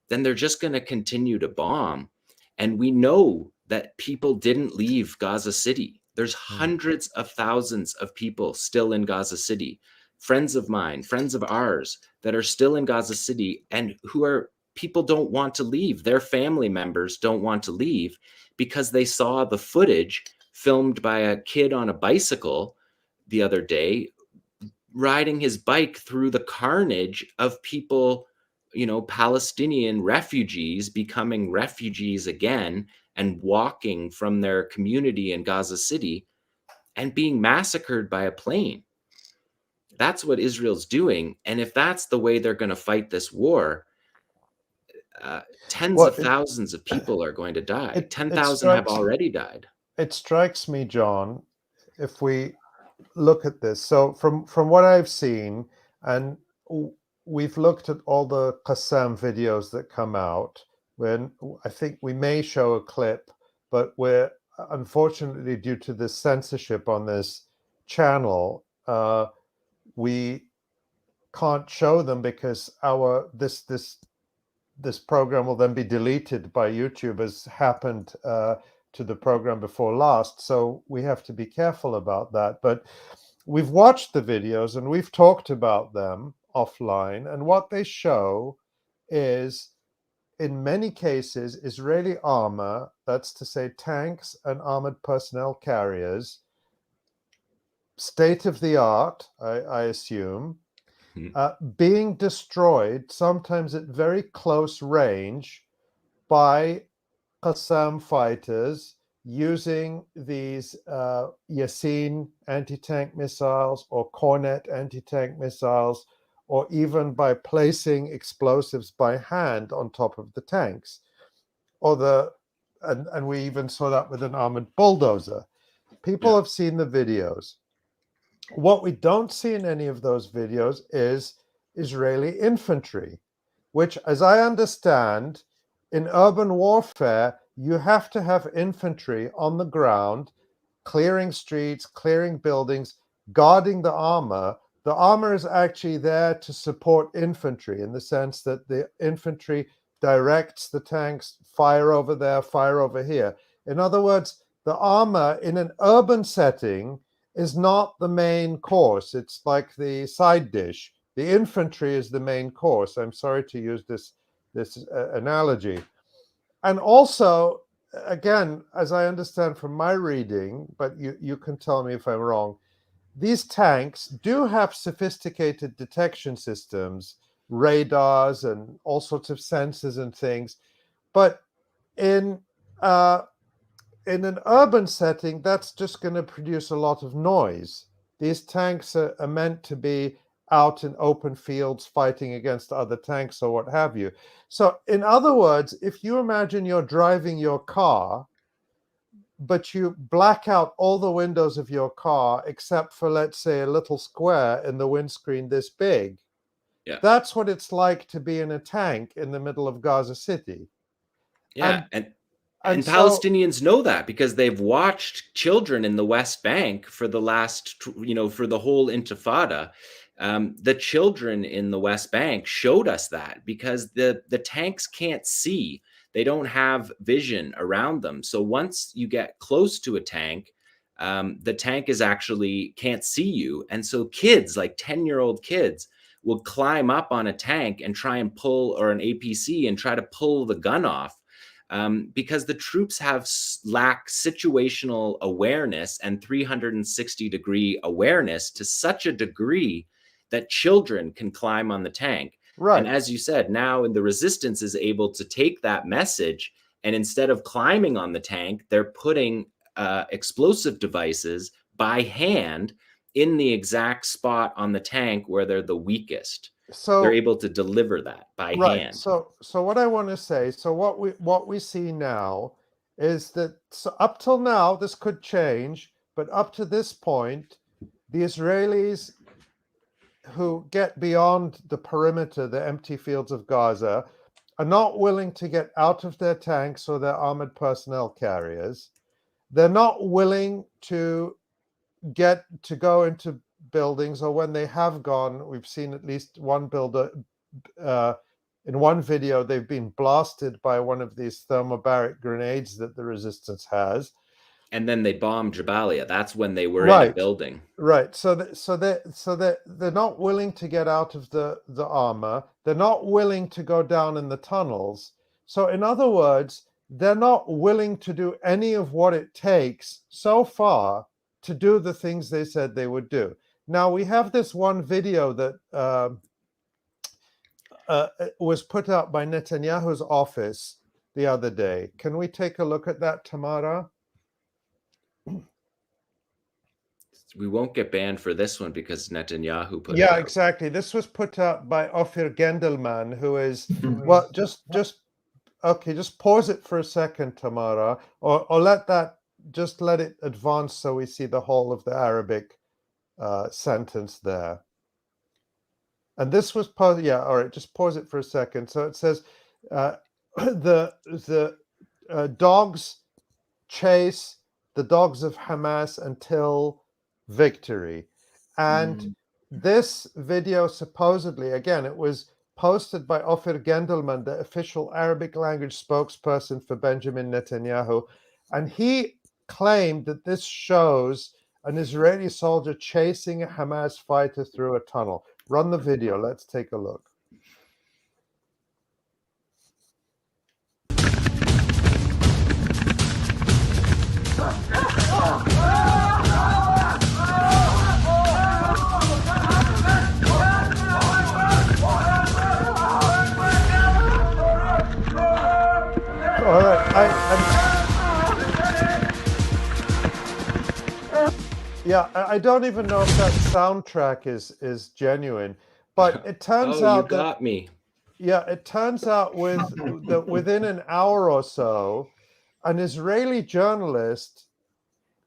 then they're just going to continue to bomb. And we know that people didn't leave Gaza City. There's hundreds of thousands of people still in Gaza City, friends of mine, friends of ours that are still in Gaza City and who are people don't want to leave. Their family members don't want to leave because they saw the footage filmed by a kid on a bicycle the other day, riding his bike through the carnage of people, Palestinian refugees becoming refugees again and walking from their community in Gaza City and being massacred by a plane. That's what Israel's doing. And if that's the way they're going to fight this war, tens of thousands of people are going to die. 10,000 have already died. It strikes me, John, if we look at this. So from what I've seen, and we've looked at all the Qassam videos that come out, when I think we may show a clip, but we're unfortunately, due to the censorship on this channel, we can't show them because this program will then be deleted by YouTube, as happened to the program before last. So we have to be careful about that. But we've watched the videos and we've talked about them offline. And what they show is, in many cases, Israeli armor, that's to say tanks and armored personnel carriers, state of the art, I assume, being destroyed, sometimes at very close range, by Qassam fighters using these Yasin anti-tank missiles or Kornet anti-tank missiles, or even by placing explosives by hand on top of the tanks, and we even saw that with an armored bulldozer. People have seen the videos. What we don't see in any of those videos is Israeli infantry, which, as I understand, in urban warfare, you have to have infantry on the ground, clearing streets, clearing buildings, guarding the armor. The armor is actually there to support infantry, in the sense that the infantry directs the tanks, fire over there, fire over here. In other words, the armor in an urban setting is not the main course. It's like the side dish. The infantry is the main course. I'm sorry to use this analogy. And also, again, as I understand from my reading, but you can tell me if I'm wrong, these tanks do have sophisticated detection systems, radars and all sorts of sensors and things. But in an urban setting, that's just going to produce a lot of noise. These tanks are meant to be out in open fields fighting against other tanks or what have you. So in other words, if you imagine you're driving your car, but you black out all the windows of your car except for, let's say, a little square in the windscreen this big, that's what it's like to be in a tank in the middle of Gaza City. Yeah, and Palestinians know that because they've watched children in the West Bank for the last, for the whole Intifada. The children in the West Bank showed us that, because the tanks can't see. They don't have vision around them. So once you get close to a tank, the tank can't see you. And so kids, like 10-year-old kids, will climb up on a tank and try and pull, or an APC, and try to pull the gun off. Because the troops lack situational awareness and 360-degree awareness to such a degree that children can climb on the tank. Right. And as you said, now the resistance is able to take that message, and instead of climbing on the tank, they're putting explosive devices by hand in the exact spot on the tank where they're the weakest. So they're able to deliver that by hand. So what I want to say, what we see now is that, up till now, this could change, but up to this point, the Israelis who get beyond the perimeter, the empty fields of Gaza, are not willing to get out of their tanks or their armored personnel carriers. They're not willing to go into buildings, or when they have gone, we've seen at least one builder in one video, they've been blasted by one of these thermobaric grenades that the resistance has. And then they bombed Jabalia. That's when they were Right. in a building. Right. So they're not willing to get out of the armor. They're not willing to go down in the tunnels. So in other words, they're not willing to do any of what it takes so far to do the things they said they would do. Now, we have this one video that was put out by Netanyahu's office the other day. Can we take a look at that, Tamara? We won't get banned for this one because Netanyahu put it Yeah, out. exactly. This was put out by Ophir Gendelman, who is, well, just pause it for a second, Tamara, or let it advance so we see the whole of the Arabic sentence there. And this was paused. Yeah, all right, just pause it for a second. So it says, the dogs chase the dogs of Hamas until victory. And this video supposedly, again, it was posted by Ophir Gendelman, the official Arabic language spokesperson for Benjamin Netanyahu. And he claimed that this shows an Israeli soldier chasing a Hamas fighter through a tunnel. Run the video. Let's take a look. All right, I don't even know if that soundtrack is genuine, but it turns out you got me. Yeah, it turns out within an hour or so, an Israeli journalist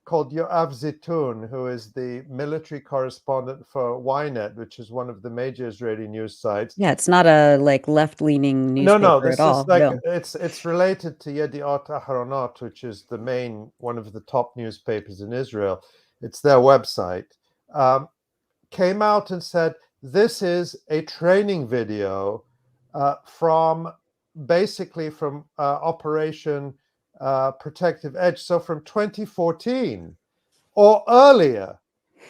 called 𝐓𝐡𝐞 𝐄𝐥𝐞𝐿, who is the military correspondent for Ynet, which is one of the major Israeli news sites. Yeah, it's not a left-leaning newspaper No, this at all. is like No. it's related to יידיעות אחרונות, which is one of the top newspapers in Israel. It's their website. Came out and said this is a training video from Operation Protective Edge, so from 2014 or earlier.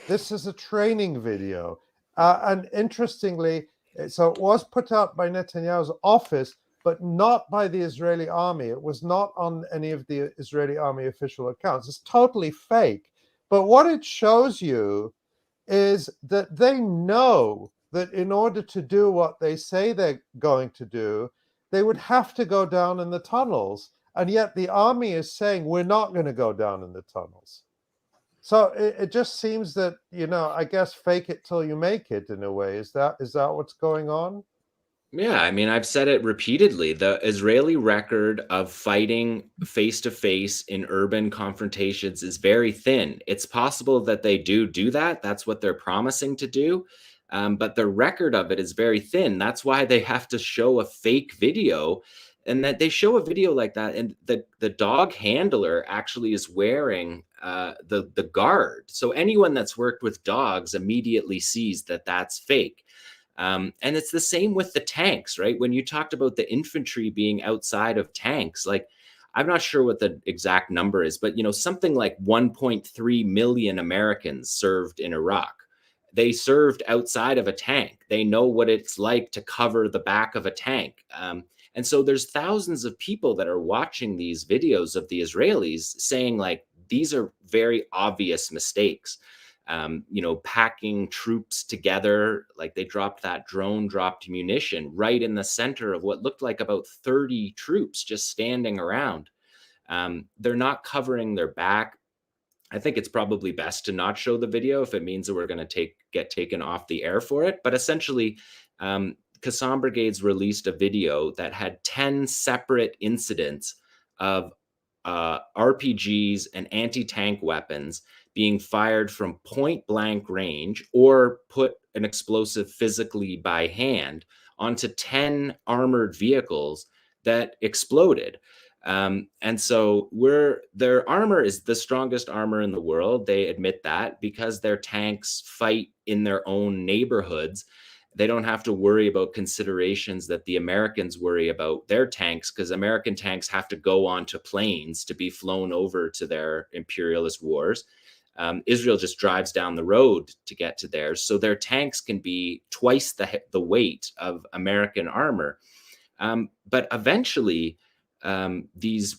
This is a training video, and interestingly, so it was put out by Netanyahu's office, but not by the Israeli army. It was not on any of the Israeli army official accounts. It's totally fake. But what it shows you is that they know that in order to do what they say they're going to do, they would have to go down in the tunnels. And yet the army is saying, we're not going to go down in the tunnels. So it just seems that, I guess fake it till you make it in a way. Is that what's going on? Yeah, I mean, I've said it repeatedly. The Israeli record of fighting face-to-face in urban confrontations is very thin. It's possible that they do that. That's what they're promising to do. But the record of it is very thin. That's why they have to show a fake video. And that they show a video like that, and the dog handler actually is wearing the guard. So anyone that's worked with dogs immediately sees that that's fake. And it's the same with the tanks, right? When you talked about the infantry being outside of tanks, like, I'm not sure what the exact number is, but, something like 1.3 million Americans served in Iraq. They served outside of a tank. They know what it's like to cover the back of a tank. And so there's thousands of people that are watching these videos of the Israelis saying, like, these are very obvious mistakes. Packing troops together, like they dropped that dropped munition right in the center of what looked like about 30 troops just standing around. They're not covering their back. I think it's probably best to not show the video if it means that we're going to get taken off the air for it. But essentially, Qassam Brigades released a video that had 10 separate incidents of RPGs and anti-tank weapons being fired from point blank range or put an explosive physically by hand onto 10 armored vehicles that exploded. And so their armor is the strongest armor in the world. They admit that because their tanks fight in their own neighborhoods. They don't have to worry about considerations that the Americans worry about their tanks, because American tanks have to go onto planes to be flown over to their imperialist wars. Israel just drives down the road to get to theirs. So their tanks can be twice the weight of American armor. But eventually, these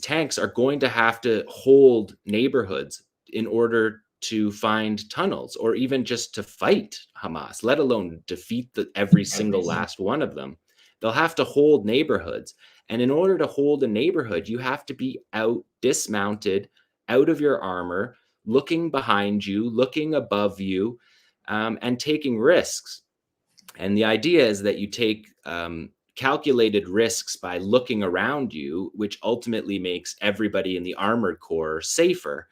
tanks are going to have to hold neighborhoods in order to find tunnels, or even just to fight Hamas, let alone defeat every single last one of them. They'll have to hold neighborhoods. And in order to hold a neighborhood, you have to be out, dismounted, out of your armor, looking behind you, looking above you, and taking risks. And the idea is that you take calculated risks by looking around you, which ultimately makes everybody in the armored corps safer.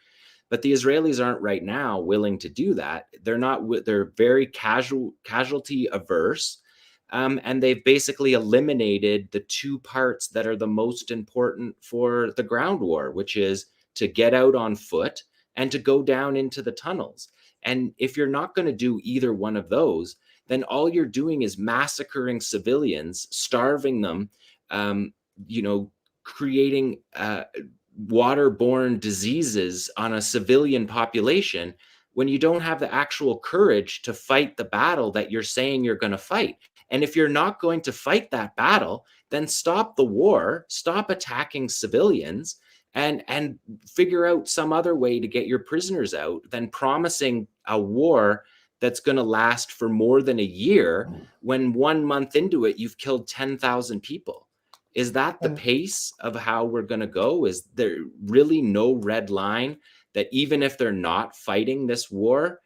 But the Israelis aren't right now willing to do that. They're very casualty averse. And they've basically eliminated the two parts that are the most important for the ground war, which is to get out on foot and to go down into the tunnels. And if you're not going to do either one of those, then all you're doing is massacring civilians, starving them, creating waterborne diseases on a civilian population when you don't have the actual courage to fight the battle that you're saying you're going to fight. And if you're not going to fight that battle, then stop the war, stop attacking civilians, and figure out some other way to get your prisoners out than promising a war that's going to last for more than a year when 1 month into it, you've killed 10,000 people. Is that the pace of how we're going to go? Is there really no red line that even if they're not fighting this war,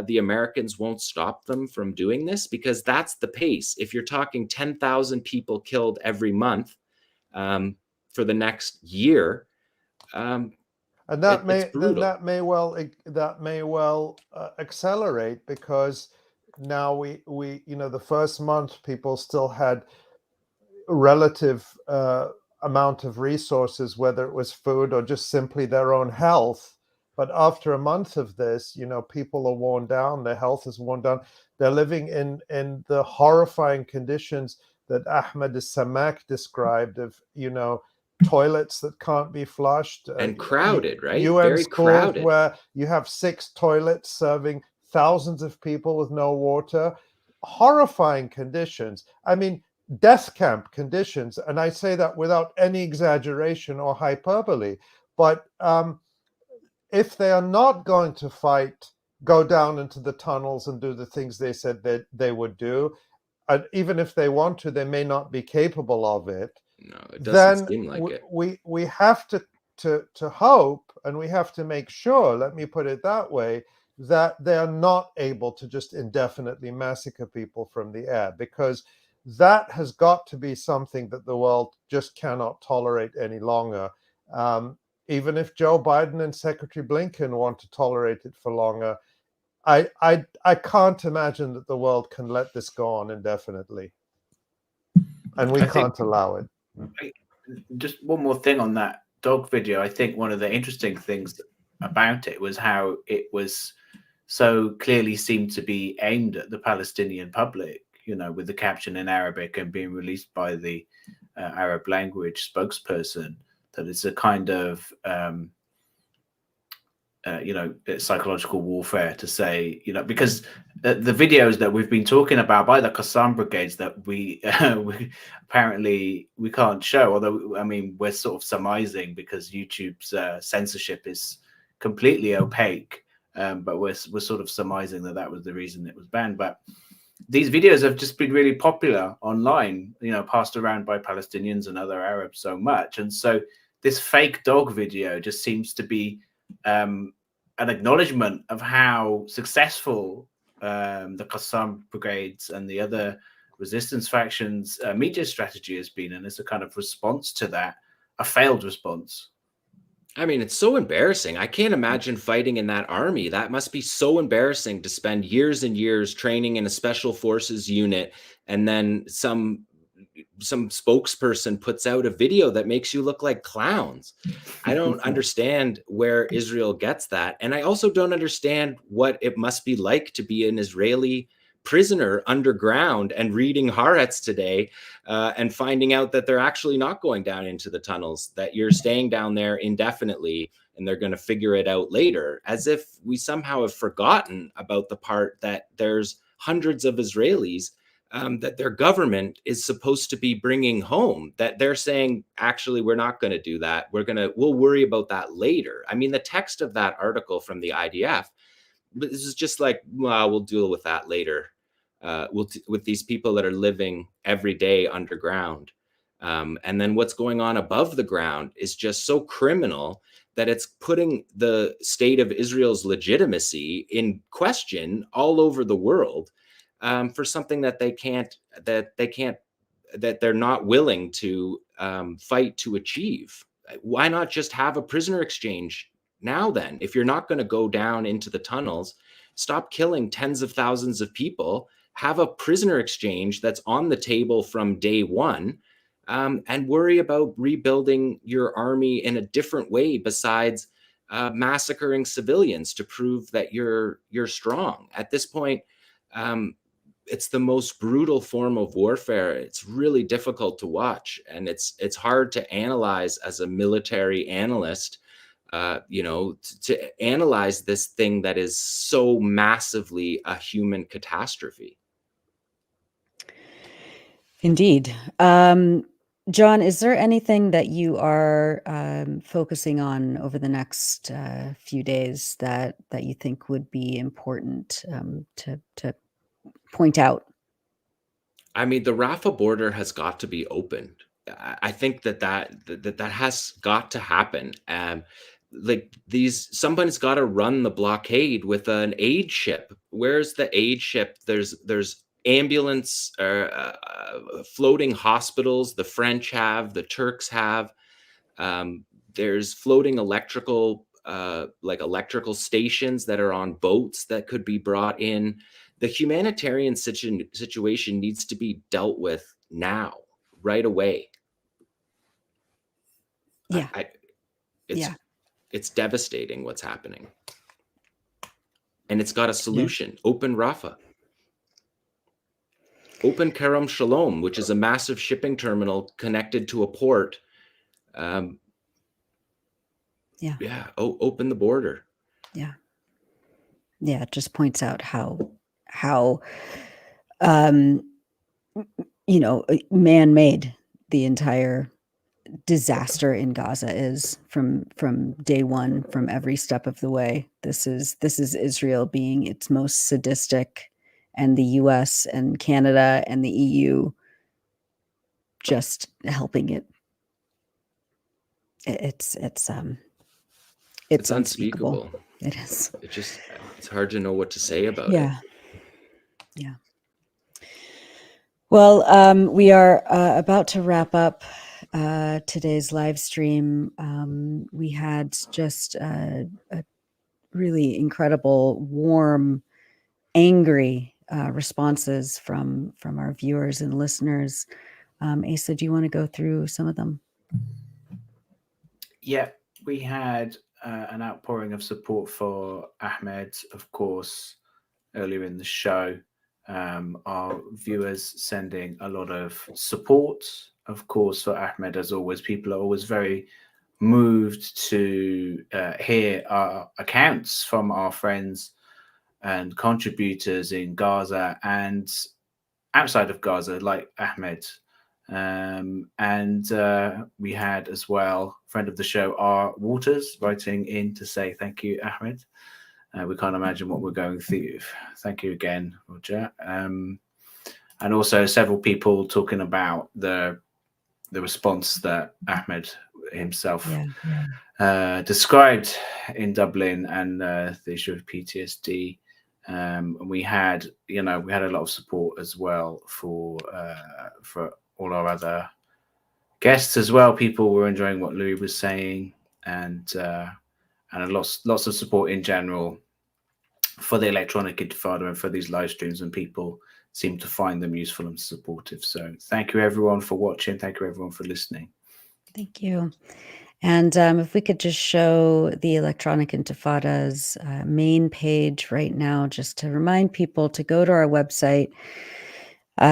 the Americans won't stop them from doing this? Because that's the pace. If you're talking 10,000 people killed every month for the next year, and that may well accelerate, because now we the first month people still had relative amount of resources, whether it was food or just simply their own health. But after a month of this, people are worn down, their health is worn down. They're living in the horrifying conditions that Ahmed Samak described of, toilets that can't be flushed. And crowded, right? UN Very schools crowded. where you have 6 toilets serving thousands of people with no water. Horrifying conditions. I mean, death camp conditions. And I say that without any exaggeration or hyperbole. But if they are not going to fight, go down into the tunnels and do the things they said that they would do, and even if they want to, they may not be capable of it. No, it doesn't seem like it. We have to hope, and we have to make sure, let me put it that way, that they are not able to just indefinitely massacre people from the air, because that has got to be something that the world just cannot tolerate any longer. Even if Joe Biden and Secretary Blinken want to tolerate it for longer, I can't imagine that the world can let this go on indefinitely. And we can't allow it. Just one more thing on that dog video. I think one of the interesting things about it was how it was so clearly seemed to be aimed at the Palestinian public, with the caption in Arabic and being released by the Arab language spokesperson, that it's a kind of, psychological warfare to say, because the videos that we've been talking about by the Qassam brigades that we apparently we can't show, although, I mean, we're sort of surmising because YouTube's censorship is completely opaque, but we're sort of surmising that was the reason it was banned. But these videos have just been really popular online, passed around by Palestinians and other Arabs so much. And so this fake dog video just seems to be an acknowledgement of how successful the Qassam brigades and the other resistance factions media strategy has been. And it's a kind of response to that, a failed response. I mean, it's so embarrassing. I can't imagine fighting in that army. That must be so embarrassing to spend years and years training in a special forces unit, and then some spokesperson puts out a video that makes you look like clowns. I don't understand where Israel gets that. And I also don't understand what it must be like to be an Israeli prisoner underground and reading Haaretz today and finding out that they're actually not going down into the tunnels, that you're staying down there indefinitely and they're going to figure it out later, as if we somehow have forgotten about the part that there's hundreds of Israelis that their government is supposed to be bringing home, that they're saying, actually, we're not going to do that. We'll worry about that later. I mean, the text of that article from the IDF, this is just like, well, we'll deal with that later. With these people that are living every day underground. And then what's going on above the ground is just so criminal that it's putting the state of Israel's legitimacy in question all over the world for something that they're not willing to fight to achieve. Why not just have a prisoner exchange now then? If you're not going to go down into the tunnels, stop killing tens of thousands of people, have a prisoner exchange that's on the table from day one, and worry about rebuilding your army in a different way besides massacring civilians to prove that you're strong. At this point, it's the most brutal form of warfare. It's really difficult to watch, and it's hard to analyze as a military analyst, to analyze this thing that is so massively a human catastrophe. Indeed. John, is there anything that you are focusing on over the next few days that you think would be important to point out? I mean, the Rafah border has got to be opened. I think that has got to happen. Somebody's got to run the blockade with an aid ship. Where's the aid ship? There's ambulance, floating hospitals. The French have, the Turks have. There's floating electrical stations that are on boats that could be brought in. The humanitarian situation needs to be dealt with now, right away. Yeah. It's devastating what's happening. And it's got a solution. Yeah. Open Rafah. Open Kerem Shalom, which is a massive shipping terminal connected to a port. Open the border. Yeah. Yeah, it just points out how man-made the entire disaster in Gaza is from day one, from every step of the way. This is Israel being its most sadistic, and the US and Canada and the EU just helping it. It's unspeakable. It is. It's hard to know what to say about it. Yeah. Well, we are about to wrap up today's live stream. We had just a really incredible, warm, angry responses from our viewers and listeners. Asa, do you want to go through some of them? Yeah, we had an outpouring of support for Ahmed, of course, earlier in the show. Our viewers sending a lot of support, of course, for Ahmed. As always, people are always very moved to hear our accounts from our friends and contributors in Gaza and outside of Gaza, like Ahmed. And we had as well, friend of the show, R. Waters, writing in to say thank you, Ahmed. We can't imagine what we're going through. Thank you again, Roger. And also several people talking about the response that Ahmed himself described in Dublin and the issue of PTSD. We had a lot of support as well for all our other guests as well. People were enjoying what Louis was saying. and lots of support in general for the Electronic Intifada and for these live streams, and people seem to find them useful and supportive. So thank you everyone for watching. Thank you everyone for listening. Thank you. And if we could just show the Electronic Intifada's main page right now, just to remind people to go to our website,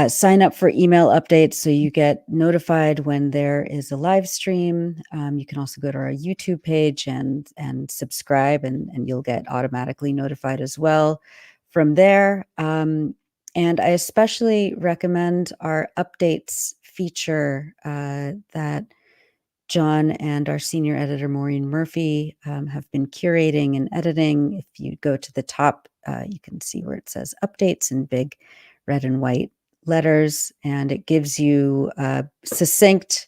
sign up for email updates so you get notified when there is a live stream. You can also go to our YouTube page and subscribe, and you'll get automatically notified as well from there. And I especially recommend our updates feature that John and our senior editor, Maureen Murphy, have been curating and editing. If you go to the top, you can see where it says updates in big red and white letters, and it gives you a succinct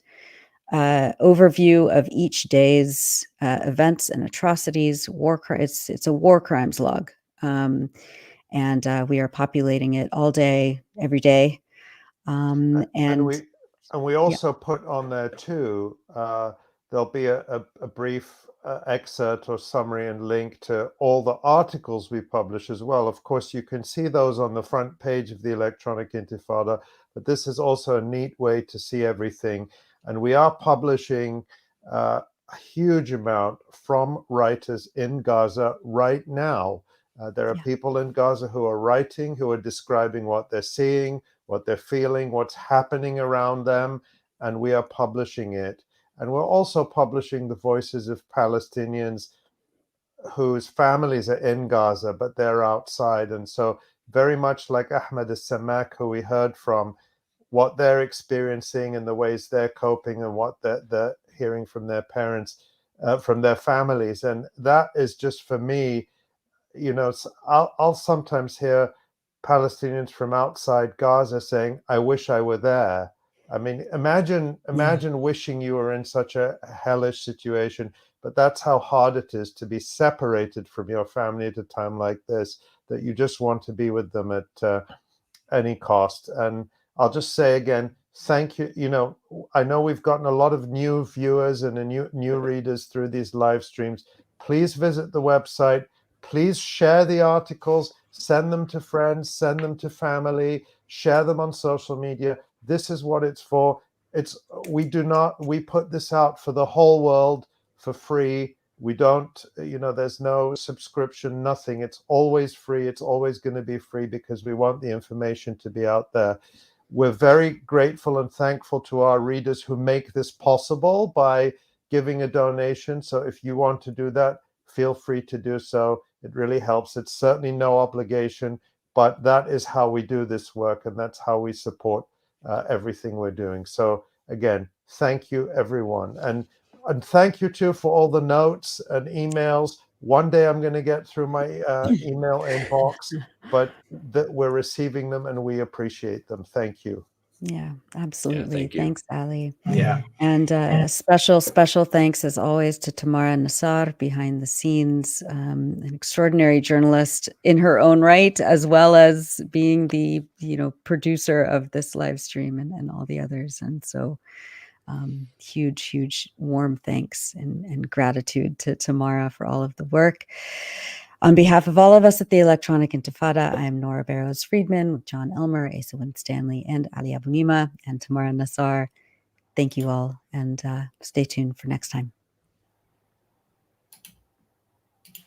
overview of each day's events and atrocities. It's a war crimes log, and we are populating it all day, every day. And we also put on there too, there'll be a brief excerpt or summary and link to all the articles we publish as well. Of course, you can see those on the front page of the Electronic Intifada, but this is also a neat way to see everything. And we are publishing a huge amount from writers in Gaza right now. There are people in Gaza who are writing, who are describing what they're seeing, what they're feeling, what's happening around them, and we are publishing it. And we're also publishing the voices of Palestinians whose families are in Gaza, but they're outside. And so very much like Ahmed 𝐓𝐡𝐞, who we heard from, what they're experiencing and the ways they're coping and what they're hearing from their parents, from their families. And that is just, for me, you know, I'll sometimes hear Palestinians from outside Gaza saying, I wish I were there. I mean, imagine wishing you were in such a hellish situation, but that's how hard it is to be separated from your family at a time like this, that you just want to be with them at any cost. And I'll just say again, thank you. You know, I know we've gotten a lot of new viewers and new readers through these live streams. Please visit the website. Please share the articles, send them to friends, send them to family, share them on social media. This is what it's for. We put this out for the whole world for free. We don't, you know, there's no subscription, nothing. It's always free. It's always going to be free because we want the information to be out there. We're very grateful and thankful to our readers who make this possible by giving a donation. So if you want to do that, feel free to do so. It really helps. It's certainly no obligation, but that is how we do this work, and that's how we support everything we're doing. So again, thank you, everyone. And thank you, too, for all the notes and emails. One day I'm going to get through my email inbox, but we're receiving them and we appreciate them. Thank you. Yeah, absolutely. thank you. Thanks, Ali. Yeah. And a special thanks, as always, to Tamara Nassar behind the scenes, an extraordinary journalist in her own right, as well as being the producer of this live stream and all the others. And so huge, warm thanks and gratitude to Tamara for all of the work. On behalf of all of us at the Electronic Intifada, I am Nora Barrows-Friedman with John Elmer, Asa Winstanley, and Ali Abunimah, and Tamara Nassar. Thank you all, and stay tuned for next time.